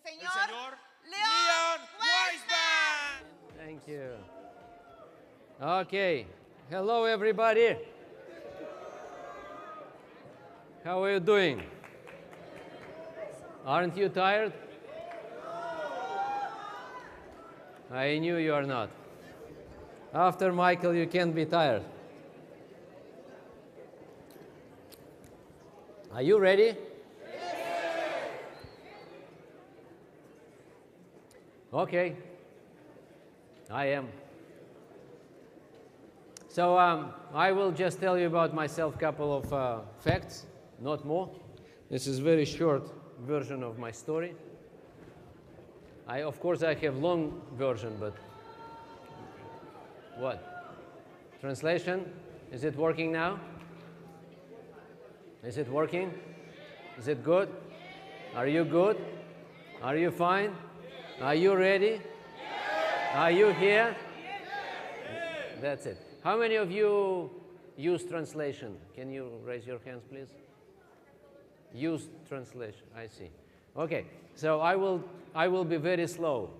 señor Leon Waisbein. Thank you. Okay. Hello, everybody. How are you doing? Aren't you tired? I knew you are not. After Michael, you can't be tired. Are you ready? Okay. I am. So I will just tell you about myself a couple of facts, not more. This is a very short version of my story. Of course, I have long version, but what? Translation? Is it working now? Is it working? Is it good? Are you good? Are you fine? Are you ready? Are you here? That's it. How many of you use translation? Can you raise your hands, please? Use translation. I see. Okay. So I will be very slow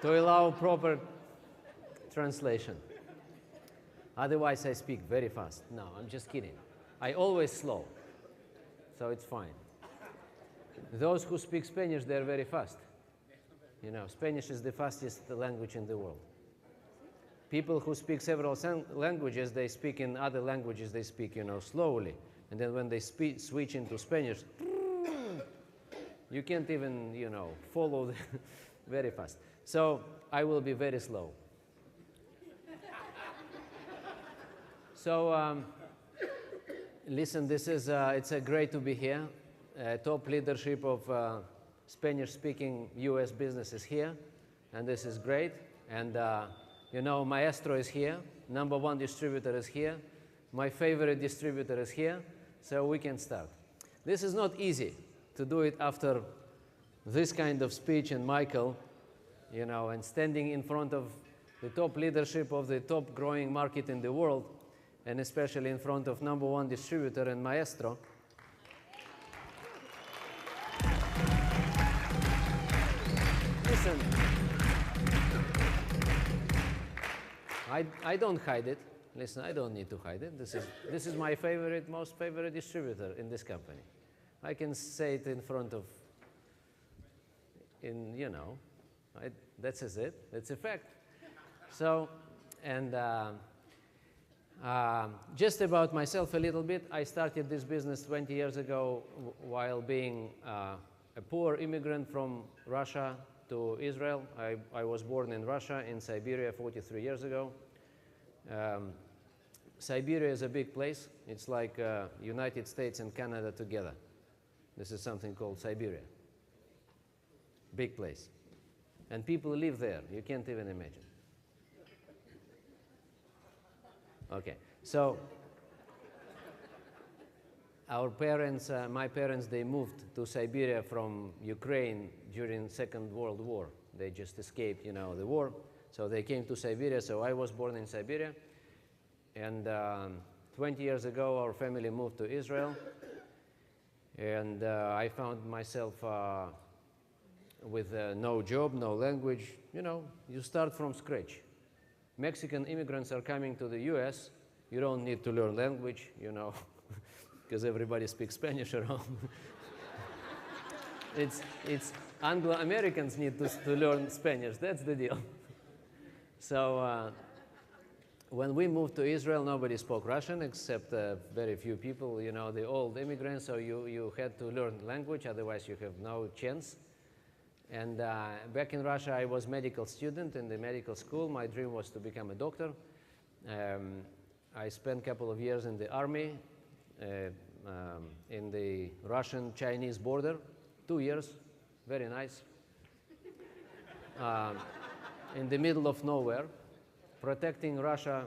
to allow proper translation. Otherwise, I speak very fast. No, I'm just kidding. I always slow, so it's fine. Those who speak Spanish, they're very fast. You know, Spanish is the fastest language in the world. People who speak several languages, they speak in other languages, they speak, you know, slowly. And then when they switch into Spanish, you can't even, you know, follow very fast. So I will be very slow. So listen, this is, it's great to be here. Top leadership of Spanish-speaking US businesses here, and this is great. And you know, Maestro is here, #1 distributor is here, my favorite distributor is here, so we can start. This is not easy to do it after this kind of speech and Michael, you know, and standing in front of the top leadership of the top growing market in the world, and especially in front of #1 distributor and Maestro. Listen, I don't hide it. Listen, I don't need to hide it. This is my favorite, most favorite distributor in this company. I can say it in front of, you know, that's it. It's a fact. So, and just about myself a little bit. I started this business 20 years ago while being a poor immigrant from Russia to Israel. I was born in Russia, in Siberia, 43 years ago. Siberia is a big place. It's like United States and Canada together. This is something called Siberia. Big place. And people live there. You can't even imagine. Okay, so our parents, my parents, they moved to Siberia from Ukraine during Second World War. They just escaped, you know, the war. So they came to Siberia, so I was born in Siberia. And 20 years ago, our family moved to Israel. And I found myself with no job, no language. You know, you start from scratch. Mexican immigrants are coming to the US. You don't need to learn language, you know, because everybody speaks Spanish around. It's Anglo-Americans need to learn Spanish. That's the deal. So when we moved to Israel, nobody spoke Russian except very few people, you know, the old immigrants. So you had to learn language, otherwise you have no chance. And back in Russia, I was a medical student in the medical school. My dream was to become a doctor. I spent a couple of years in the army, in the Russian-Chinese border, 2 years, very nice. In the middle of nowhere, protecting Russia,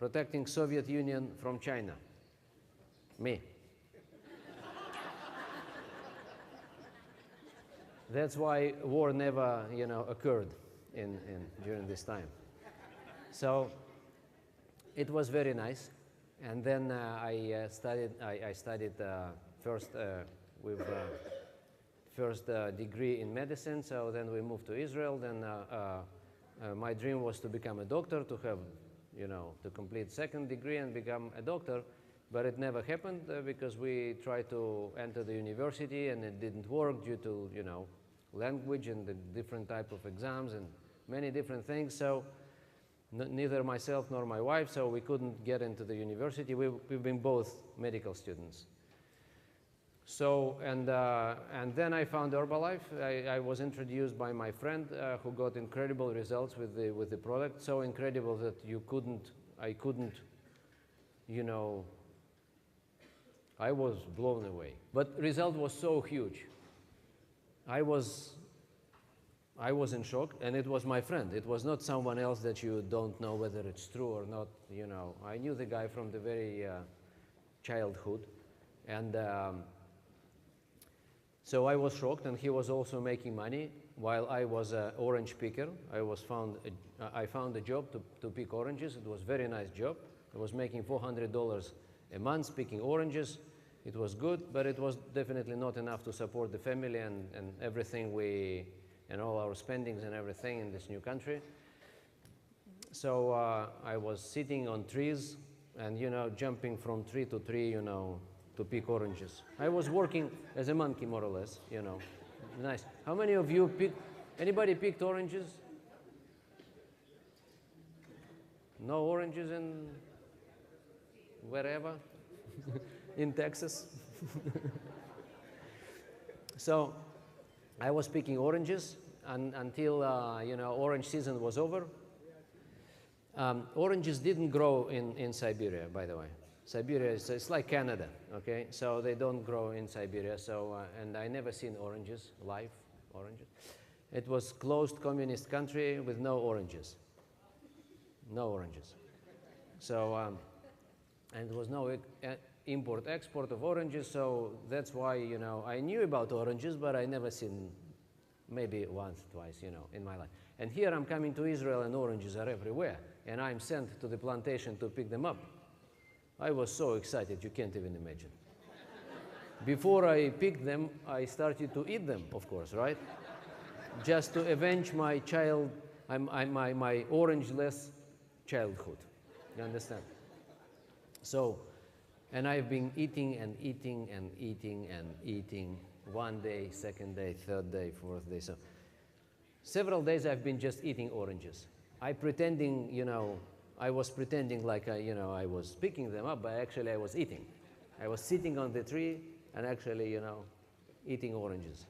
protecting Soviet Union from China. Me. That's why war never, you know, occurred during this time. So it was very nice. And then I studied first with first degree in medicine, so then we moved to Israel. Then my dream was to become a doctor, to have, to complete second degree and become a doctor, but it never happened because we tried to enter the university and it didn't work due to, language and the different type of exams and many different things. So neither myself nor my wife, so we couldn't get into the university. We've been both medical students. So, and then I found Herbalife. I was introduced by my friend who got incredible results with the product, so incredible that I couldn't, I was blown away. But result was so huge. I was in shock, and it was my friend. It was not someone else that you don't know whether it's true or not, I knew the guy from the very childhood, and so I was shocked, and he was also making money while I was an orange picker. I found a job to pick oranges. It was a very nice job. I was making $400 a month picking oranges. It was good, but it was definitely not enough to support the family and everything and all our spendings and everything in this new country. So I was sitting on trees and, jumping from tree to tree, to pick oranges. I was working as a monkey, more or less, Nice. How many of you anybody picked oranges? No oranges in wherever? In Texas? So I was picking oranges until, orange season was over. Oranges didn't grow in Siberia, by the way. Siberia it's like Canada, okay? So they don't grow in Siberia. So and I never seen oranges, live oranges. It was closed communist country with no oranges. No oranges. So and there was no import-export of oranges. So that's why I knew about oranges, but I never seen maybe once, twice, in my life. And here I'm coming to Israel, and oranges are everywhere, and I'm sent to the plantation to pick them up. I was so excited, you can't even imagine. Before I picked them, I started to eat them, of course, right? Just to avenge my my orange-less childhood. You understand? So, and I've been eating and eating and eating and eating. One day, second day, third day, fourth day. So, several days I've been just eating oranges. I was pretending like I was picking them up, but actually I was eating. I was sitting on the tree and actually, eating oranges.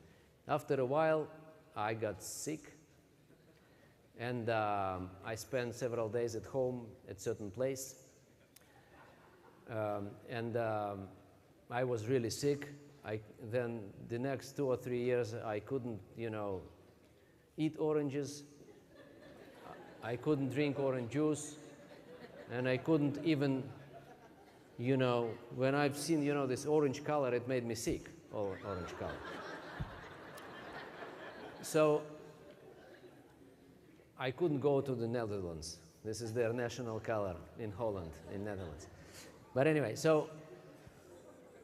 After a while, I got sick, and I spent several days at home at a certain place, and I was really sick. Then the next 2 or 3 years, I couldn't, eat oranges. I couldn't drink orange juice. And I couldn't even, when I've seen, this orange color, it made me sick, orange color. So I couldn't go to the Netherlands. This is their national color in Holland, in Netherlands. But anyway,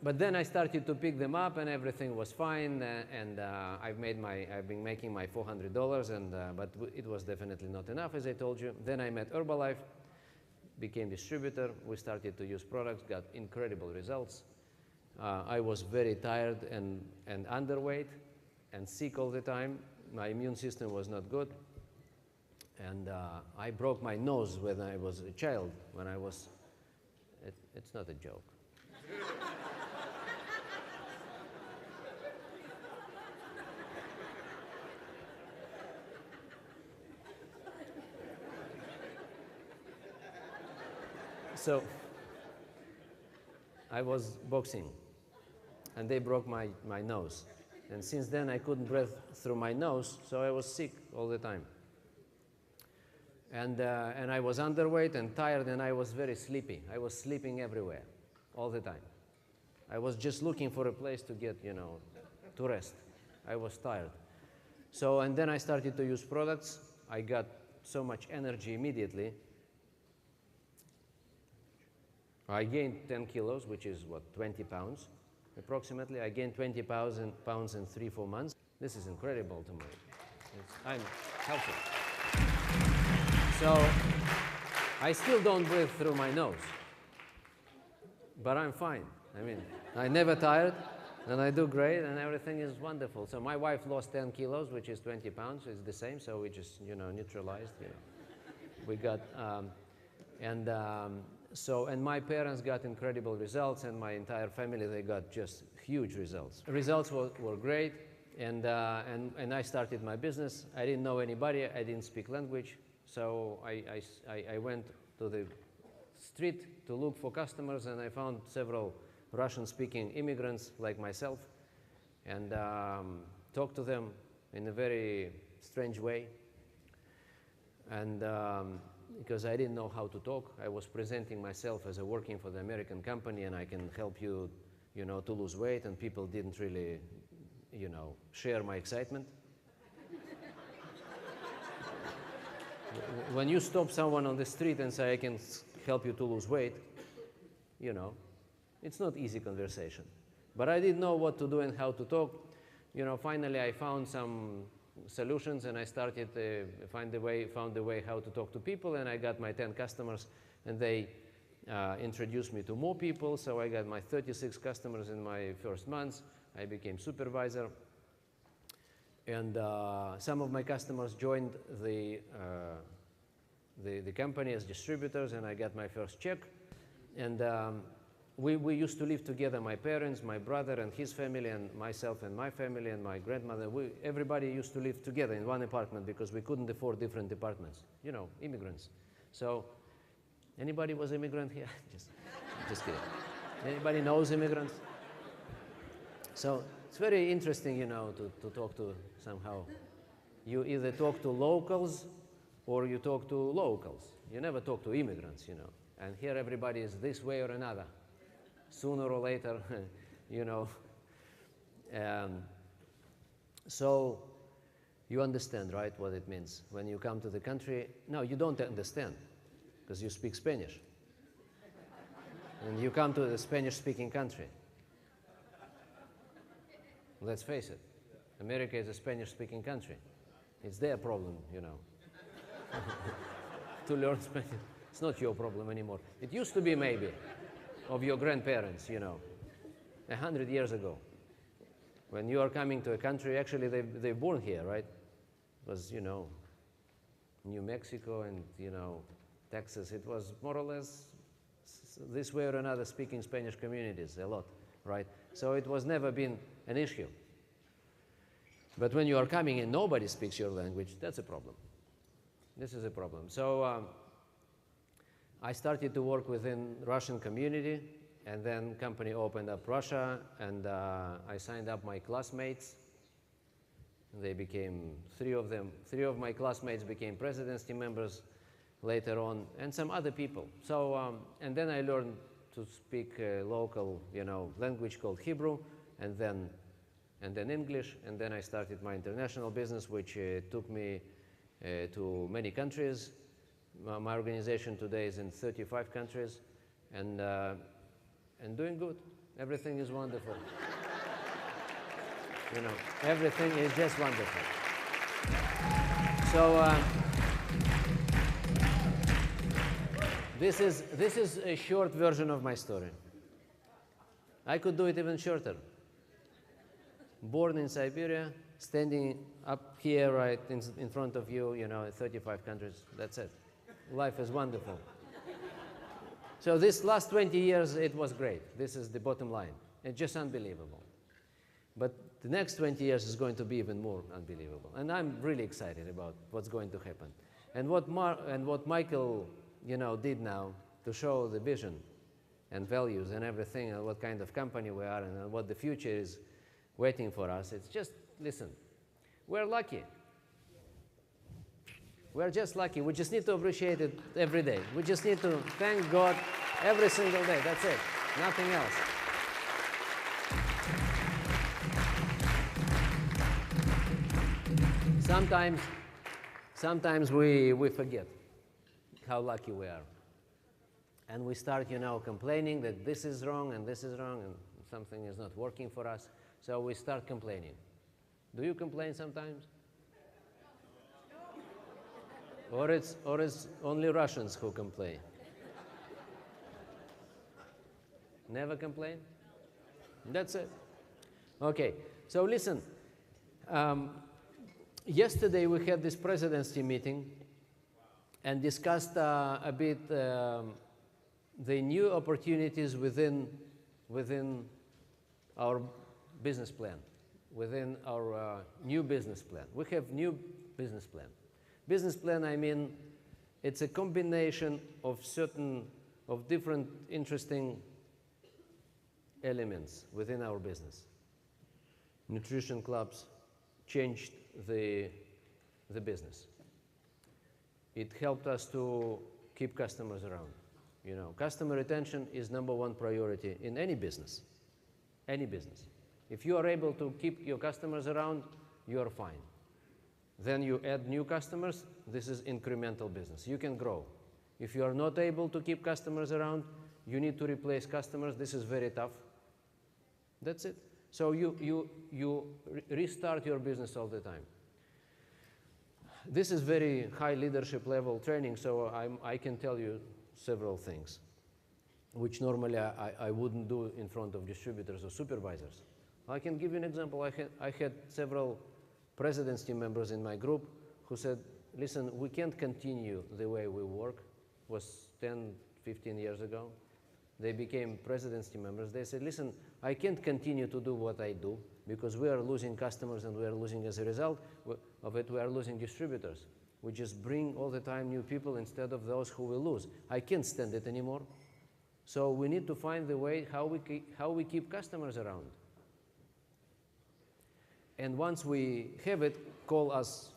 but then I started to pick them up, and everything was fine, and I've been making my $400, but it was definitely not enough, as I told you. Then I met Herbalife, became distributor. We started to use products, got incredible results. I was very tired and underweight and sick all the time. My immune system was not good. And I broke my nose when I was a child, it's not a joke. So I was boxing, and they broke my nose. And since then, I couldn't breathe through my nose, so I was sick all the time. And I was underweight and tired, and I was very sleepy. I was sleeping everywhere, all the time. I was just looking for a place to get, to rest. I was tired. So, and then I started to use products. I got so much energy immediately. I gained 10 kilos, which is, 20 pounds. approximately. I gained 20 pounds in 3-4 months. This is incredible to me. I'm healthy. So I still don't breathe through my nose, but I'm fine. I mean, I never tired, and I do great, and everything is wonderful. So my wife lost 10 kilos, which is 20 pounds. It's the same, so we just, neutralized. We got, and my parents got incredible results, and my entire family, they got just huge results. Results were great, and I started my business. I didn't know anybody. I didn't speak language, so I went to the street to look for customers, and I found several Russian-speaking immigrants like myself, and talked to them in a very strange way. And because I didn't know how to talk, I was presenting myself as working for the American company, and I can help you, to lose weight, and people didn't really, share my excitement. When you stop someone on the street and say, I can help you to lose weight, it's not easy conversation. But I didn't know what to do and how to talk. Finally I found some solutions, and I started found the way how to talk to people, and I got my 10 customers, and they introduced me to more people. So I got my 36 customers in my first months. I became supervisor, and some of my customers joined the company as distributors, and I got my first check. And we used to live together, my parents, my brother and his family, and myself and my family, and my grandmother. Everybody used to live together in one apartment because we couldn't afford different apartments. Immigrants. So, anybody was immigrant here? just kidding. Anybody knows immigrants? So it's very interesting, to talk to somehow. You either talk to locals or you talk to locals. You never talk to immigrants, And here everybody is this way or another. Sooner or later, So you understand, right, what it means. When you come to the country, no, you don't understand, because you speak Spanish. And you come to the Spanish-speaking country. Let's face it, America is a Spanish-speaking country. It's their problem, to learn Spanish. It's not your problem anymore. It used to be maybe of your grandparents, 100 years ago. When you are coming to a country, actually they're born here, right? It was, New Mexico and, Texas. It was more or less this way or another speaking Spanish communities a lot, right? So it was never been an issue. But when you are coming and nobody speaks your language, that's a problem. This is a problem. So I started to work within Russian community, and then company opened up Russia, and I signed up my classmates. They became, three of my classmates became presidency members later on, and some other people. So, and then I learned to speak local, language called Hebrew, and then English, and then I started my international business, which took me to many countries. My organization today is in 35 countries, and doing good. Everything is wonderful. Everything is just wonderful. So this is a short version of my story. I could do it even shorter. Born in Siberia, standing up here right in front of you, 35 countries. That's it. Life is wonderful. So this last 20 years, it was great. This is the bottom line. It's just unbelievable. But the next 20 years is going to be even more unbelievable. And I'm really excited about what's going to happen. And what Michael, did now to show the vision and values and everything, and what kind of company we are, and what the future is waiting for us. It's just, listen, we're lucky. We're just lucky. We just need to appreciate it every day. We just need to thank God every single day. That's it. Nothing else. Sometimes we forget how lucky we are. And we start, complaining that this is wrong and this is wrong. And something is not working for us. So we start complaining. Do you complain sometimes? Or it's only Russians who complain? Never complain? That's it. Okay, so listen. Yesterday we had this presidency meeting and discussed a bit the new opportunities within our business plan, within our new business plan. We have new business plan. Business plan, I mean, it's a combination of different interesting elements within our business. Nutrition clubs changed the business. It helped us to keep customers around. You know, customer retention is #1 priority in any business. Any business. If you are able to keep your customers around, you are fine. Then you add new customers. This is incremental business. You can grow. If you are not able to keep customers around, you need to replace customers. This is very tough. That's it. So you restart your business all the time. This is very high leadership level training, so I can tell you several things, which normally I wouldn't do in front of distributors or supervisors. I can give you an example. I had several president's team members in my group who said, listen, we can't continue the way we work. It was 10, 15 years ago. They became president's team members. They said, listen, I can't continue to do what I do because we are losing customers and we are losing, as a result of it, we are losing distributors. We just bring all the time new people instead of those who will lose. I can't stand it anymore. So we need to find the way how we keep customers around. And once we have it, call us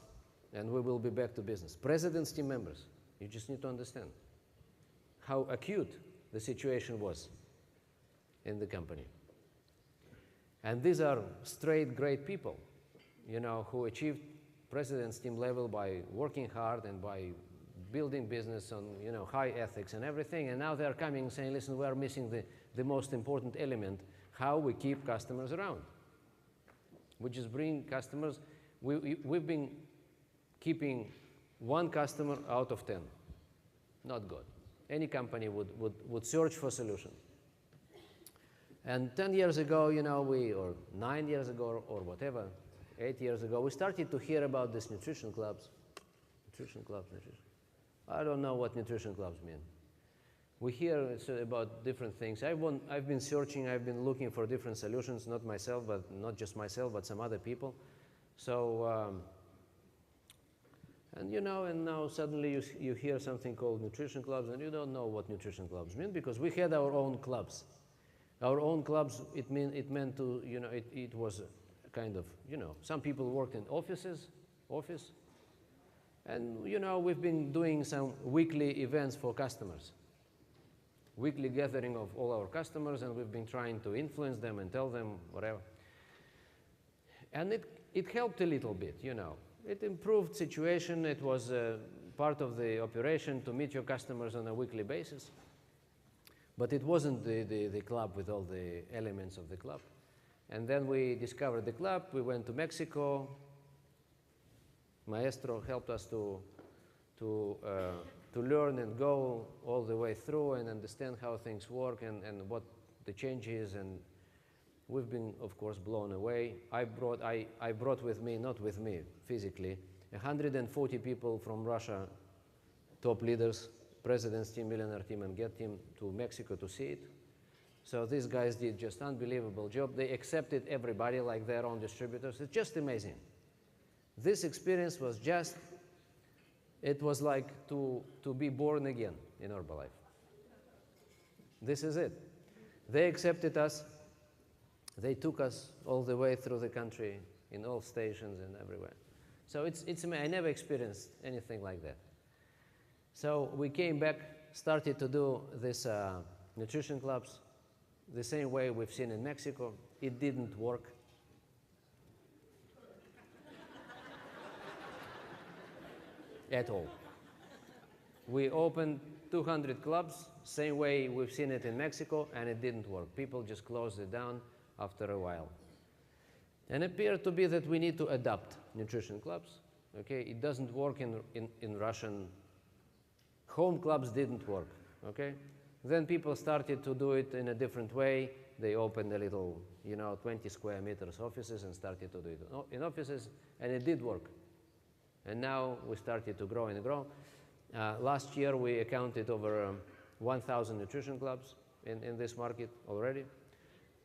and we will be back to business. President's team members, you just need to understand how acute the situation was in the company. And these are straight, great people, you know, who achieved president's team level by working hard and by building business on, you know, high ethics and everything. And now they're coming and saying, listen, we are missing the most important element, how we keep customers around. We just bring customers. We've been keeping 1 customer out of 10. Not good. Any company would search for solution. And 10 years ago, you know, or 9 years ago, or whatever, 8 years ago, we started to hear about these nutrition clubs. Nutrition clubs. I don't know what nutrition clubs mean. We hear about different things. I've been searching, I've been looking for different solutions, not myself, but not just myself, but some other people. So, and you know, and now suddenly you hear something called nutrition clubs, and you don't know what nutrition clubs mean because we had our own clubs. Our own clubs, it meant to, you know, it was kind of, you know, some people worked in office, and, you know, we've been doing some weekly events for customers. Weekly gathering of all our customers, and we've been trying to influence them and tell them whatever. And it helped a little bit, you know. It improved situation. It was part of the operation to meet your customers on a weekly basis. But it wasn't the club with all the elements of the club. And then we discovered the club. We went to Mexico. Maestro helped us to learn and go all the way through and understand how things work and what the change is. And we've been, of course, blown away. I brought with me, not with me physically, 140 people from Russia, top leaders, president's team, millionaire team, and get team to Mexico to see it. So these guys did just unbelievable job. They accepted everybody like their own distributors. It's just amazing. This experience was just, it was like to be born again in Herbalife. This is it. They accepted us. They took us all the way through the country in all stations and everywhere. So I never experienced anything like that. So we came back, started to do this nutrition clubs the same way we've seen in Mexico. It didn't work. At all. We opened 200 clubs, same way we've seen it in Mexico, and it didn't work. People just closed it down after a while. And it appeared to be that we need to adapt nutrition clubs. Okay, it doesn't work in Russian. Home clubs didn't work. Okay, then people started to do it in a different way. They opened a little, 20 square meters offices and started to do it in offices, and it did work. And now we started to grow and grow. Last year we accounted over 1,000 nutrition clubs in this market already.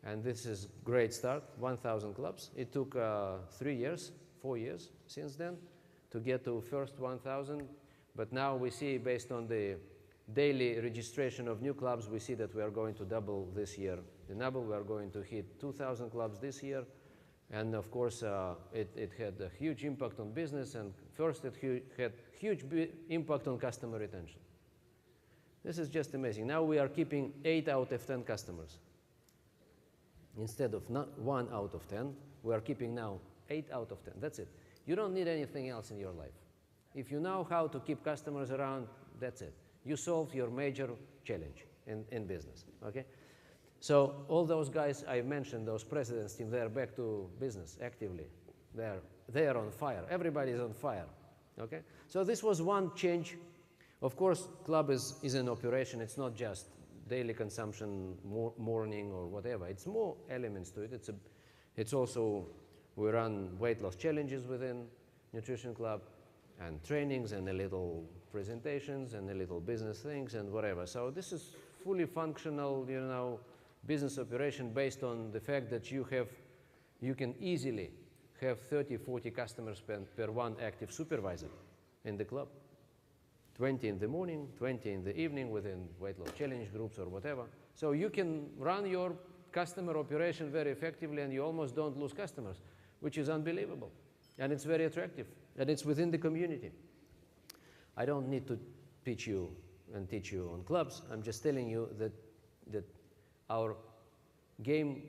And this is a great start, 1,000 clubs. It took 3 years, 4 years since then to get to first 1,000. But now we see, based on the daily registration of new clubs, we see that we are going to double this year. In Double, we are going to hit 2,000 clubs this year. And of course, it had a huge impact on business. And first, it had huge impact on customer retention. This is just amazing. Now we are keeping 8 out of 10 customers. Instead of not 1 out of 10, we are keeping now 8 out of 10. That's it. You don't need anything else in your life. If you know how to keep customers around, that's it. You solved your major challenge in business, okay? So all those guys I mentioned, those presidents team, they're back to business actively. They're on fire. Everybody's on fire, okay? So this was one change. Of course, club is an operation. It's not just daily consumption, morning or whatever. It's more elements to it. It's also, we run weight loss challenges within Nutrition Club, and trainings, and a little presentations, and a little business things, and whatever. So this is fully functional, business operation based on the fact that you can easily have 30, 40 customers per one active supervisor in the club. 20 in the morning, 20 in the evening within weight loss challenge groups or whatever. So you can run your customer operation very effectively, and you almost don't lose customers, which is unbelievable. And it's very attractive, and it's within the community. I don't need to teach you on clubs. I'm just telling you that our game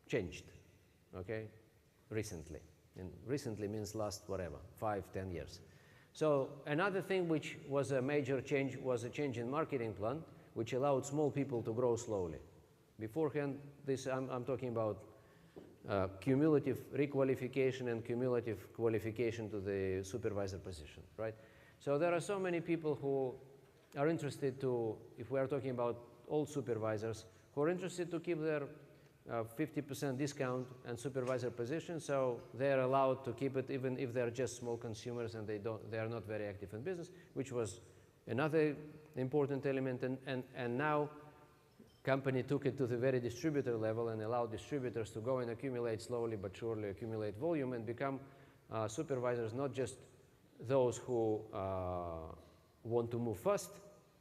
changed, okay, recently. And recently means last, 5, 10 years. So another thing which was a major change was a change in marketing plan, which allowed small people to grow slowly. Beforehand, I'm talking about cumulative requalification and cumulative qualification to the supervisor position, right? So there are so many people who are interested to, if we are talking about old supervisors, who are interested to keep their 50% discount and supervisor position, so they are allowed to keep it even if they're just small consumers and they are not very active in business, which was another important element. And now company took it to the very distributor level and allowed distributors to go and accumulate slowly but surely, accumulate volume and become supervisors, not just those who want to move fast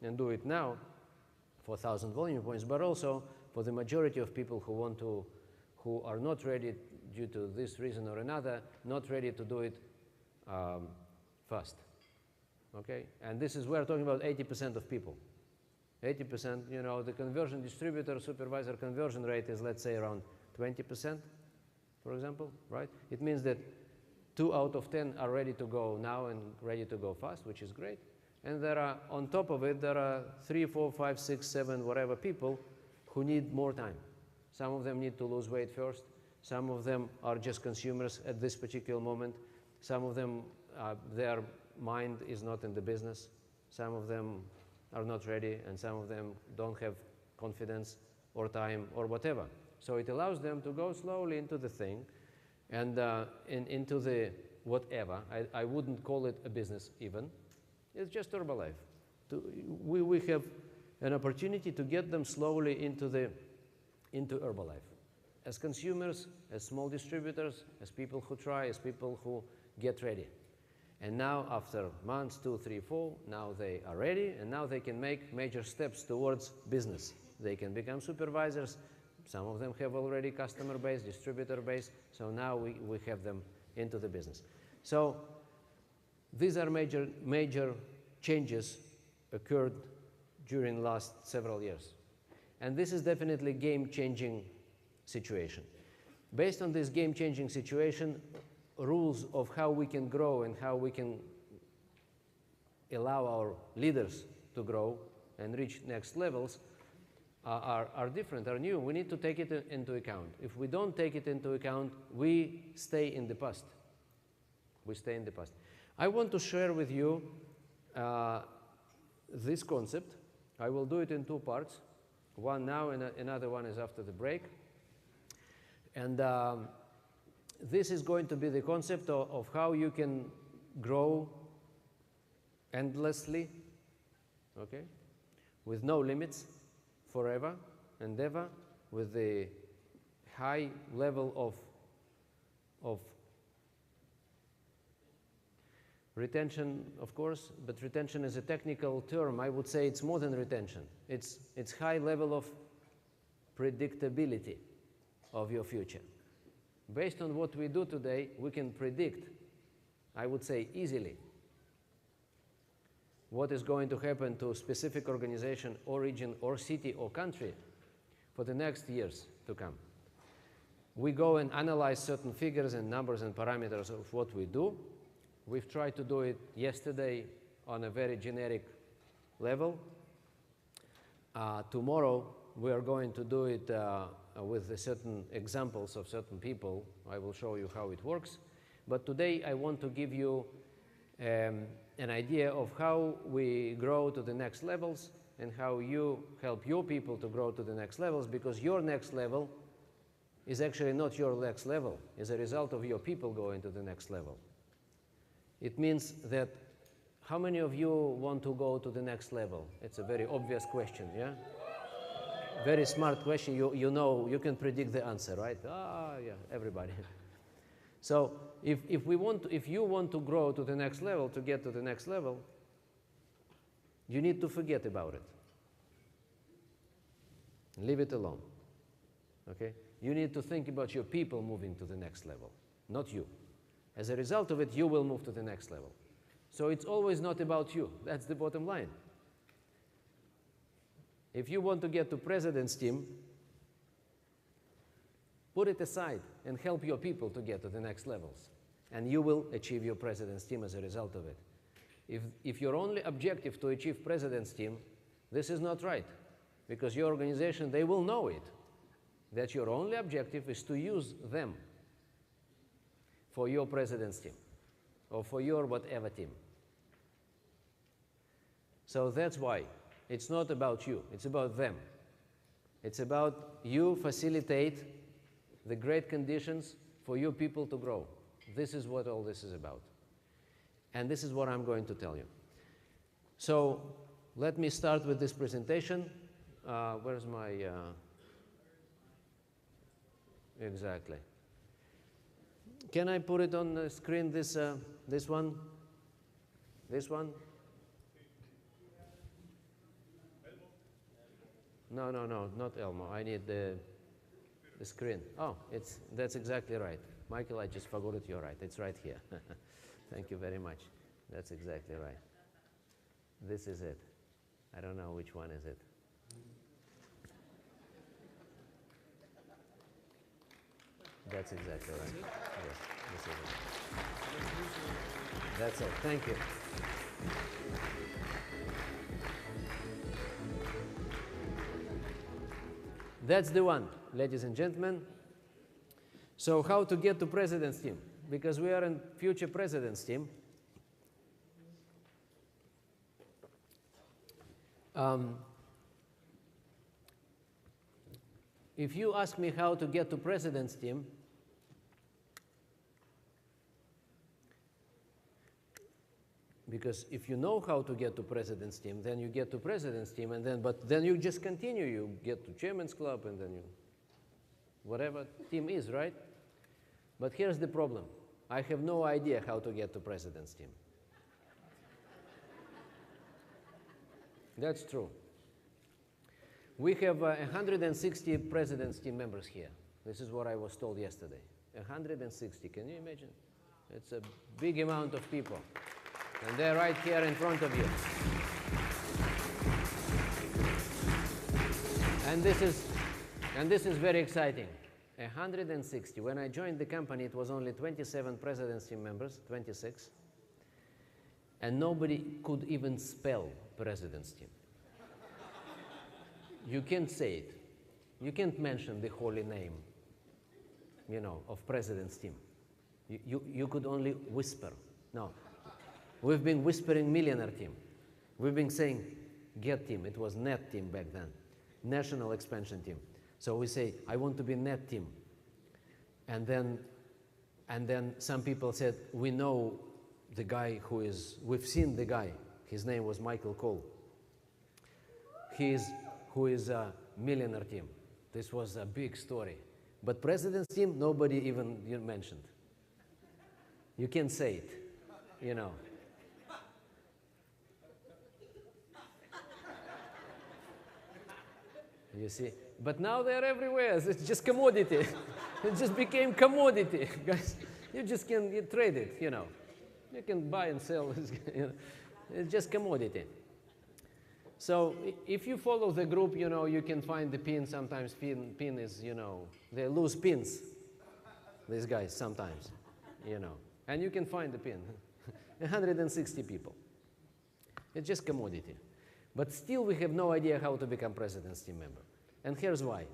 and do it now for 1,000 volume points, but also for the majority of people who are not ready due to this reason or another, not ready to do it fast, okay? And this is, we're talking about 80% of people. 80%, the conversion distributor supervisor conversion rate is, let's say, around 20%, for example, right? It means that 2 out of 10 are ready to go now and ready to go fast, which is great. And there are, on top of it, there are 3, 4, 5, 6, 7, whatever people who need more time. Some of them need to lose weight first. Some of them are just consumers at this particular moment. Some of them, their mind is not in the business. Some of them are not ready, and some of them don't have confidence or time or whatever. So it allows them to go slowly into the thing and into the whatever. I wouldn't call it a business even. It's just Herbalife. We have an opportunity to get them slowly into Herbalife. As consumers, as small distributors, as people who try, as people who get ready. And now, after months, 2, 3, 4, now they are ready, and now they can make major steps towards business. They can become supervisors. Some of them have already customer base, distributor base, so now we have them into the business. So these are major changes occurred during last several years. And this is definitely game-changing situation. Based on this game-changing situation, rules of how we can grow and how we can allow our leaders to grow and reach next levels are different, are new. We need to take it into account. If we don't take it into account, we stay in the past. We stay in the past. I want to share with you this concept. I will do it in two parts. One now and another one is after the break. And this is going to be the concept of how you can grow endlessly, okay, with no limits, forever and ever, with the high level of retention, of course, but retention is a technical term. I would say it's more than retention. It's high level of predictability of your future. Based on what we do today, we can predict, I would say easily, what is going to happen to a specific organization or region or city or country for the next years to come. We go and analyze certain figures and numbers and parameters of what we do. We've tried to do it yesterday on a very generic level. Tomorrow we are going to do it with certain examples of certain people. I will show you how it works. But today I want to give you an idea of how we grow to the next levels and how you help your people to grow to the next levels, because your next level is actually not your next level. It's a result of your people going to the next level. It means that how many of you want to go to the next level? It's a very obvious question, yeah? Very smart question. You know, you can predict the answer, right? Ah, yeah, everybody. So if you want to grow to the next level, to get to the next level, you need to forget about it. Leave it alone, okay? You need to think about your people moving to the next level, not you. As a result of it, you will move to the next level. So it's always not about you. That's the bottom line. If you want to get to president's team, put it aside and help your people to get to the next levels. And you will achieve your president's team as a result of it. If your only objective to achieve president's team, this is not right. Because your organization, they will know it. That your only objective is to use them for your president's team or for your whatever team. So that's why it's not about you, it's about them. It's about you facilitate the great conditions for your people to grow. This is what all this is about. And this is what I'm going to tell you. So let me start with this presentation. Where's my... Exactly. Can I put it on the screen, this one? This one? No, not Elmo. I need the screen. Oh, that's exactly right. Michael, I just forgot it. You're right. It's right here. Thank you very much. That's exactly right. This is it. I don't know which one is it. That's exactly right. Yes, this is it. That's it. Thank you. That's the one, ladies and gentlemen. So how to get to president's team? Because we are in future president's team. If you ask me how to get to president's team, because if you know how to get to president's team, then you get to president's team, and but then you just continue. You get to chairman's club, and then you, whatever team is, right? But here's the problem. I have no idea how to get to president's team. That's true. We have 160 president's team members here. This is what I was told yesterday. 160, can you imagine? It's a big amount of people. And they're right here in front of you. And this is very exciting. 160. When I joined the company, it was only 27 president's team members, 26. and nobody could even spell President's team. You can't say it. You can't mention the holy name, you know, of President's team. You could only whisper. No. We've been whispering millionaire team. We've been saying get team. It was net team back then. National expansion team. So we say, I want to be net team. And then some people said, we know the guy we've seen the guy. His name was Michael Cole. Who is a millionaire team. This was a big story. But President's team, nobody even mentioned. You can't say it, you know. You see? But now they're everywhere. It's just commodity. It just became commodity. Guys, you just can trade it, you know. You can buy and sell. It's just commodity. So if you follow the group, you know, you can find the pin. Sometimes pin is, you know, they lose pins, these guys, sometimes, you know. And you can find the pin. 160 people. It's just commodity. But still we have no idea how to become President's team member. And here's why.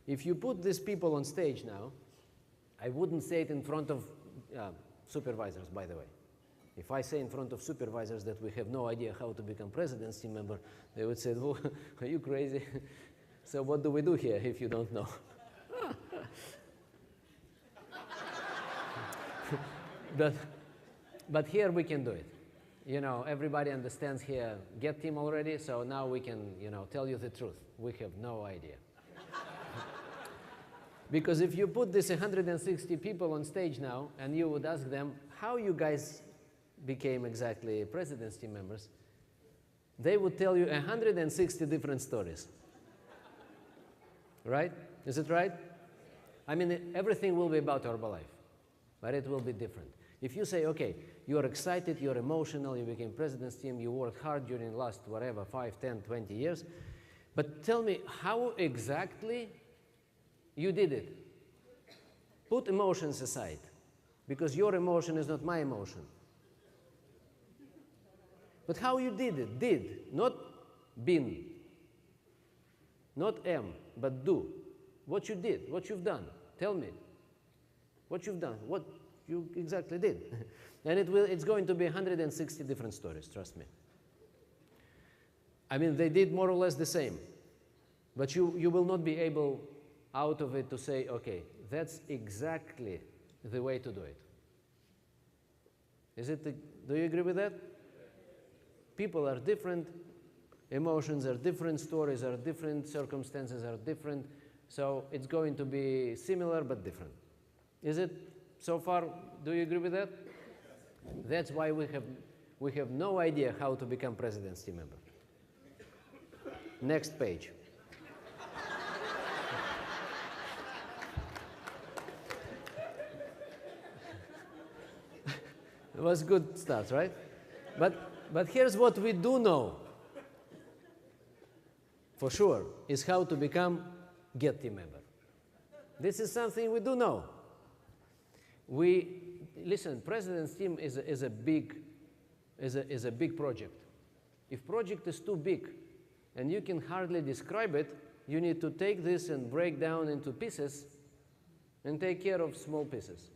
If you put these people on stage now, I wouldn't say it in front of supervisors, by the way. If I say in front of supervisors that we have no idea how to become President's team member, they would say, oh, are you crazy? So what do we do here if you don't know? But here we can do it. You know, everybody understands here, get team already, so now we can, you know, tell you the truth. We have no idea. Because if you put this 160 people on stage now, and you would ask them, how you guys became exactly President's team members, they would tell you 160 different stories. Right? Is it right? I mean, everything will be about Herbalife, but it will be different. If you say, okay, you're excited, you're emotional, you became President's team, you worked hard during the last, whatever, 5, 10, 20 years, but tell me how exactly you did it. Put emotions aside, because your emotion is not my emotion. But how you did it, not been, not am, but do. What you did, what you've done, tell me. What you've done, what you exactly did. And it's going to be 160 different stories, trust me. I mean, they did more or less the same. But you will not be able out of it to say, okay, that's exactly the way to do it. Do you agree with that? People are different, emotions are different, stories are different, circumstances are different, so it's going to be similar but different. Is it so far? Do you agree with that? That's why we have no idea how to become President's team member. Next page. It was good start, right? But here's what we do know, for sure, is how to become Get team member. This is something we do know. Listen, President's team is a big project. If project is too big and you can hardly describe it, you need to take this and break down into pieces and take care of small pieces.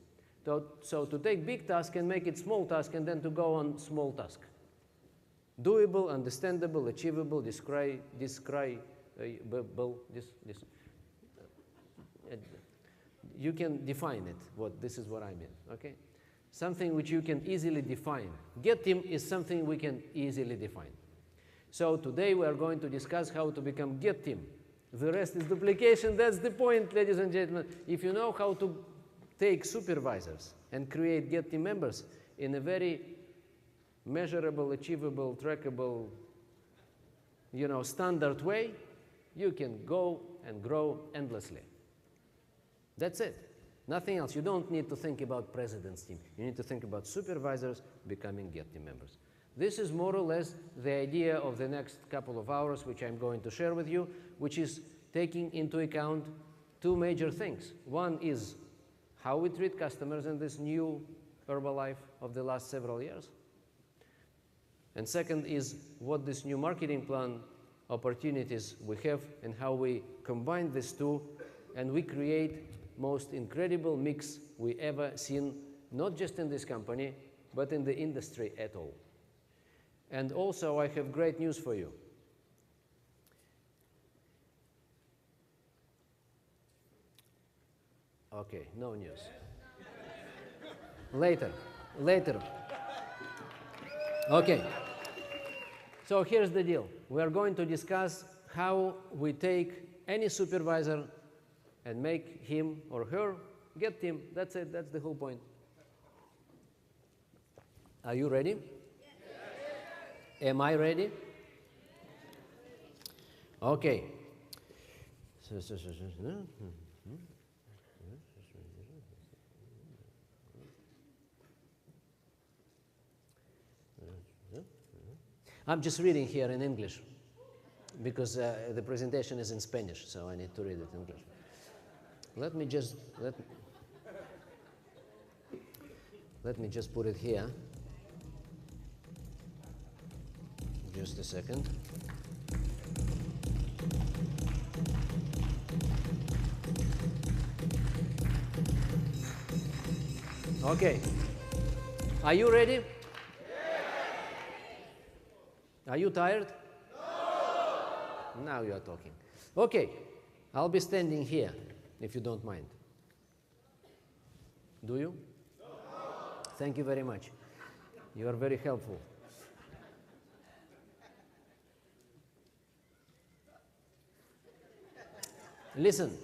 So to take big task and make it small task and then to go on small task. Doable, understandable, achievable, describable. You can define it. This is what I mean. Okay, something which you can easily define. Get team is something we can easily define. So today we are going to discuss how to become get team. The rest is duplication. That's the point, ladies and gentlemen. If you know how to take supervisors and create get team members in a very measurable, achievable, trackable, standard way, you can go and grow endlessly. That's it. Nothing else. You don't need to think about President's team. You need to think about supervisors becoming get team members. This is more or less the idea of the next couple of hours, which I'm going to share with you, which is taking into account two major things. One is how we treat customers in this new Herbalife of the last several years. And second is what this new marketing plan opportunities we have and how we combine these two and we create most incredible mix we ever seen, not just in this company, but in the industry at all. And also I have great news for you. Okay, no news. Later. Okay. So here's the deal. We are going to discuss how we take any supervisor and make him or her get team. That's it. That's the whole point. Are you ready? Yes. Am I ready? Okay. I'm just reading here in English because the presentation is in Spanish, so I need to read it in English. Let me just put it here. Just a second. Okay. Are you ready? Are you tired? No. Now you are talking. Okay, I'll be standing here, if you don't mind. Do you? No. Thank you very much. You are very helpful. Listen,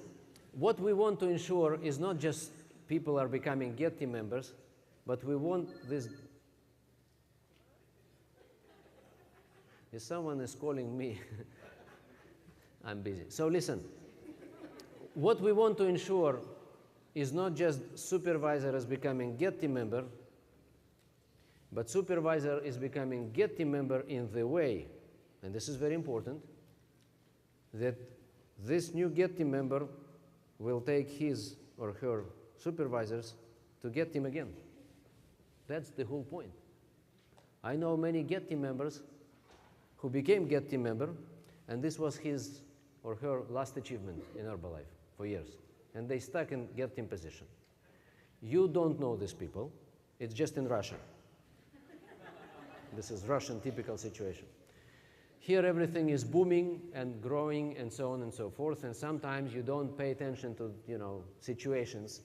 what we want to ensure is not just people are becoming Get team members, but we want this. If someone is calling me, I'm busy. So listen, what we want to ensure is not just supervisor is becoming Get team member, but supervisor is becoming Get team member in the way, and this is very important, that this new Get team member will take his or her supervisors to Get team again. That's the whole point. I know many Get team members who became Get team member, and this was his or her last achievement in Herbalife for years. And they stuck in Get team position. You don't know these people. It's just in Russia. This is Russian typical situation. Here everything is booming and growing and so on and so forth, and sometimes you don't pay attention to, situations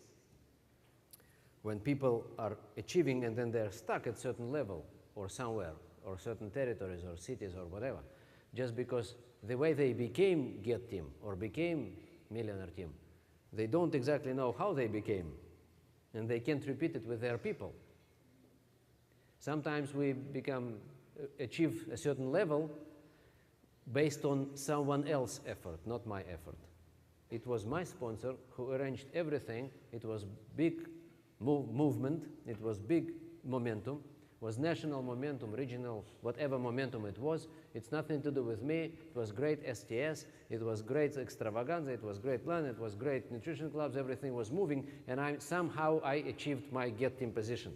when people are achieving and then they're stuck at certain level or somewhere, or certain territories or cities or whatever, just because the way they became Get team or became millionaire team, they don't exactly know how they became, and they can't repeat it with their people. Sometimes we achieve a certain level based on someone else's effort, not my effort. It was my sponsor who arranged everything. It was big movement, it was big momentum, was national momentum, regional, whatever momentum it was. It's nothing to do with me. It was great STS, it was great extravaganza, it was great plan, it was great nutrition clubs, everything was moving, and somehow I achieved my Get team position.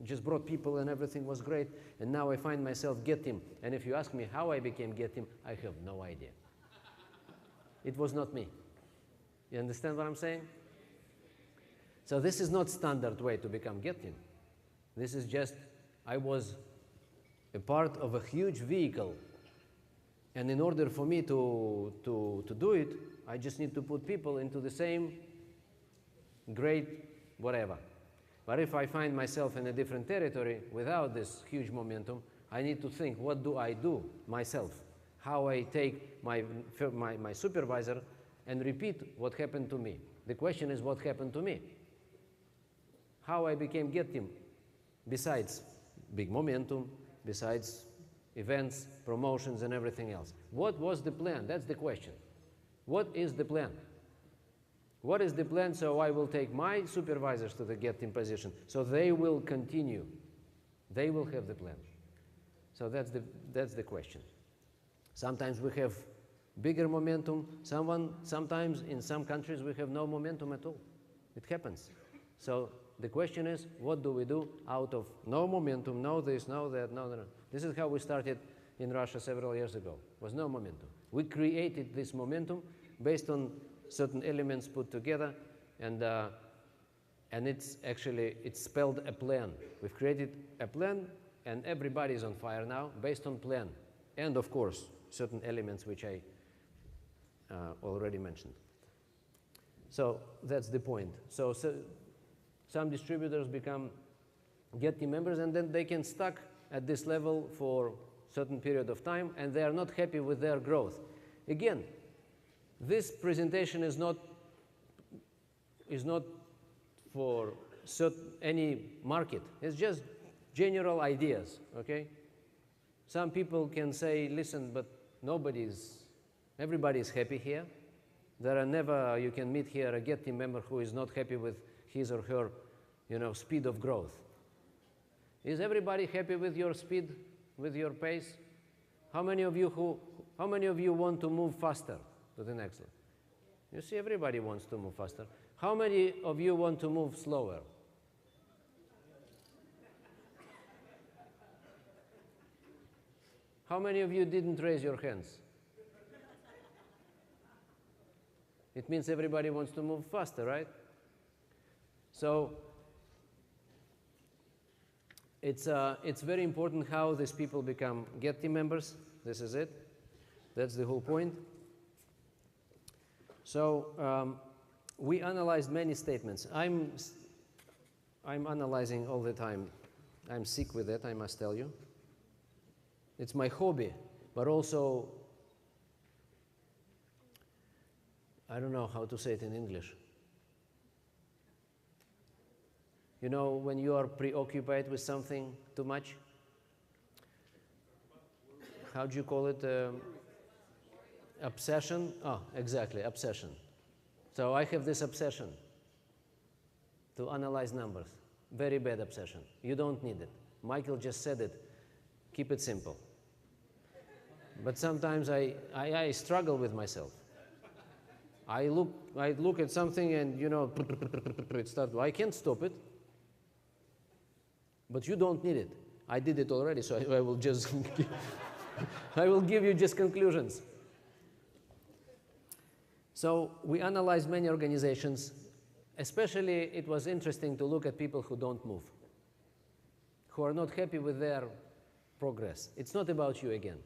Just brought people and everything was great, and now I find myself Get team. And if you ask me how I became Get team, I have no idea. It was not me. You understand what I'm saying? So this is not standard way to become Get team. This is just, I was a part of a huge vehicle, and in order for me to do it, I just need to put people into the same great whatever. But if I find myself in a different territory without this huge momentum, I need to think, what do I do myself? How I take my supervisor and repeat what happened to me. The question is, what happened to me? How I became Get team, besides big momentum, besides events, promotions, and everything else. What was the plan? That's the question. What is the plan? What is the plan so I will take my supervisors to the Get team position, so they will continue. They will have the plan. So that's the question. Sometimes we have bigger momentum. Sometimes in some countries we have no momentum at all. It happens. So the question is, what do we do out of no momentum, no this, no that, no, no, no. This is how we started in Russia several years ago. Was no momentum. We created this momentum based on certain elements put together, and it's spelled a plan. We've created a plan, and everybody's on fire now based on plan, and of course certain elements which I already mentioned. So that's the point. So some distributors get team members, and then they can stuck at this level for certain period of time, and they are not happy with their growth. Again, this presentation is not for any market. It's just general ideas, okay? Some people can say, listen, but everybody's happy here. There are never, you can meet here a get team member who is not happy with his or her, speed of growth. Is everybody happy with your speed, with your pace? How many of you want to move faster to the next level? You see, everybody wants to move faster. How many of you want to move slower? How many of you didn't raise your hands? It means everybody wants to move faster, right? So it's very important how these people become get team members. This is it. That's the whole point. So we analyzed many statements. I'm analyzing all the time. I'm sick with it, I must tell you. It's my hobby, but also, I don't know how to say it in English. When you are preoccupied with something too much, how do you call it? Obsession? Oh, exactly, obsession. So I have this obsession to analyze numbers. Very bad obsession. You don't need it. Michael just said it. Keep it simple. But sometimes I struggle with myself. I look at something and, it starts. I can't stop it. But you don't need it. I did it already, so I will just I will give you just conclusions. So we analyzed many organizations. Especially, it was interesting to look at people who don't move, who are not happy with their progress. It's not about you again,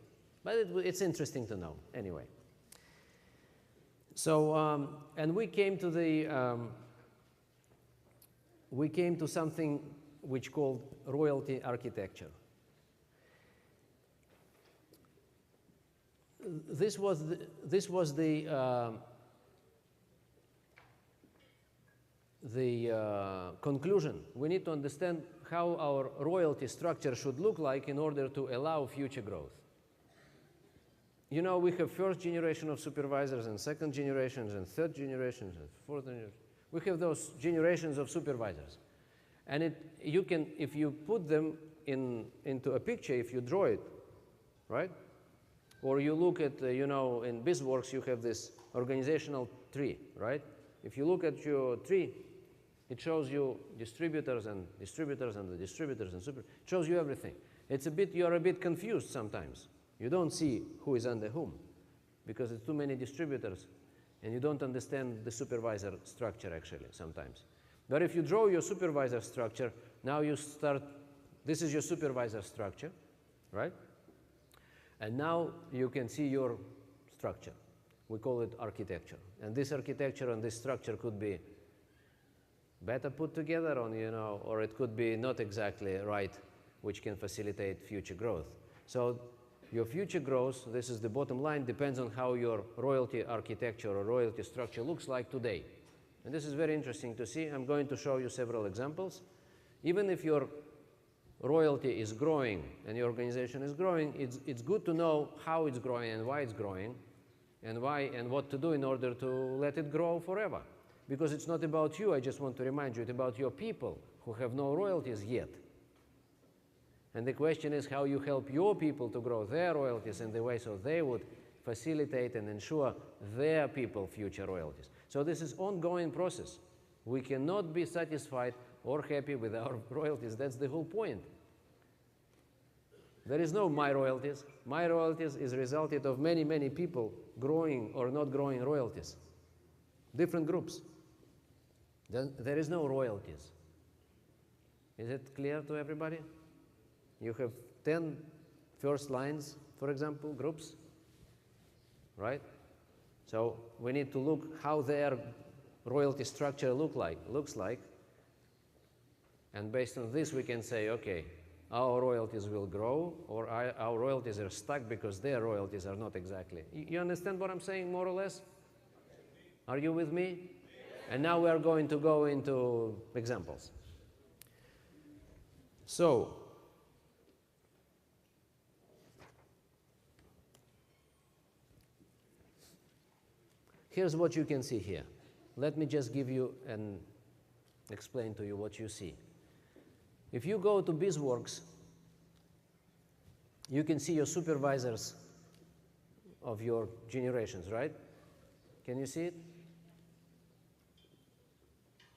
but it's interesting to know anyway. So, and we came to something which called royalty architecture. This was the conclusion. We need to understand how our royalty structure should look like in order to allow future growth. We have first generation of supervisors and second generations and third generations and fourth generation. We have those generations of supervisors. And you can, if you put them into a picture, if you draw it, right? Or you look at, in BizWorks, you have this organizational tree, right? If you look at your tree, it shows you distributors and distributors and the distributors and super. It shows you everything. You're a bit confused sometimes. You don't see who is under whom because it's too many distributors and you don't understand the supervisor structure actually sometimes. But if you draw your supervisor structure, now you start, this is your supervisor structure, right? And now you can see your structure. We call it architecture. And this architecture and this structure could be better put together or it could be not exactly right, which can facilitate future growth. So your future growth, this is the bottom line, depends on how your royalty architecture or royalty structure looks like today. And this is very interesting to see. I'm going to show you several examples. Even if your royalty is growing and your organization is growing, it's good to know how it's growing and why it's growing and what to do in order to let it grow forever. Because it's not about you, I just want to remind you, it's about your people who have no royalties yet. And the question is how you help your people to grow their royalties in the way so they would facilitate and ensure their people future royalties. So this is ongoing process. We cannot be satisfied or happy with our royalties. That's the whole point. There is no my royalties. My royalties is resulted of many, many people growing or not growing royalties. Different groups. There is no royalties. Is it clear to everybody? You have 10 first lines, for example, groups, right? So we need to look how their royalty structure looks like. And based on this, we can say, okay, our royalties will grow, or our royalties are stuck because their royalties are not exactly. You understand what I'm saying, more or less? Are you with me? And now we are going to go into examples. So, here's what you can see here. Let me just give you and explain to you what you see. If you go to BizWorks, you can see your supervisors of your generations, right? Can you see it?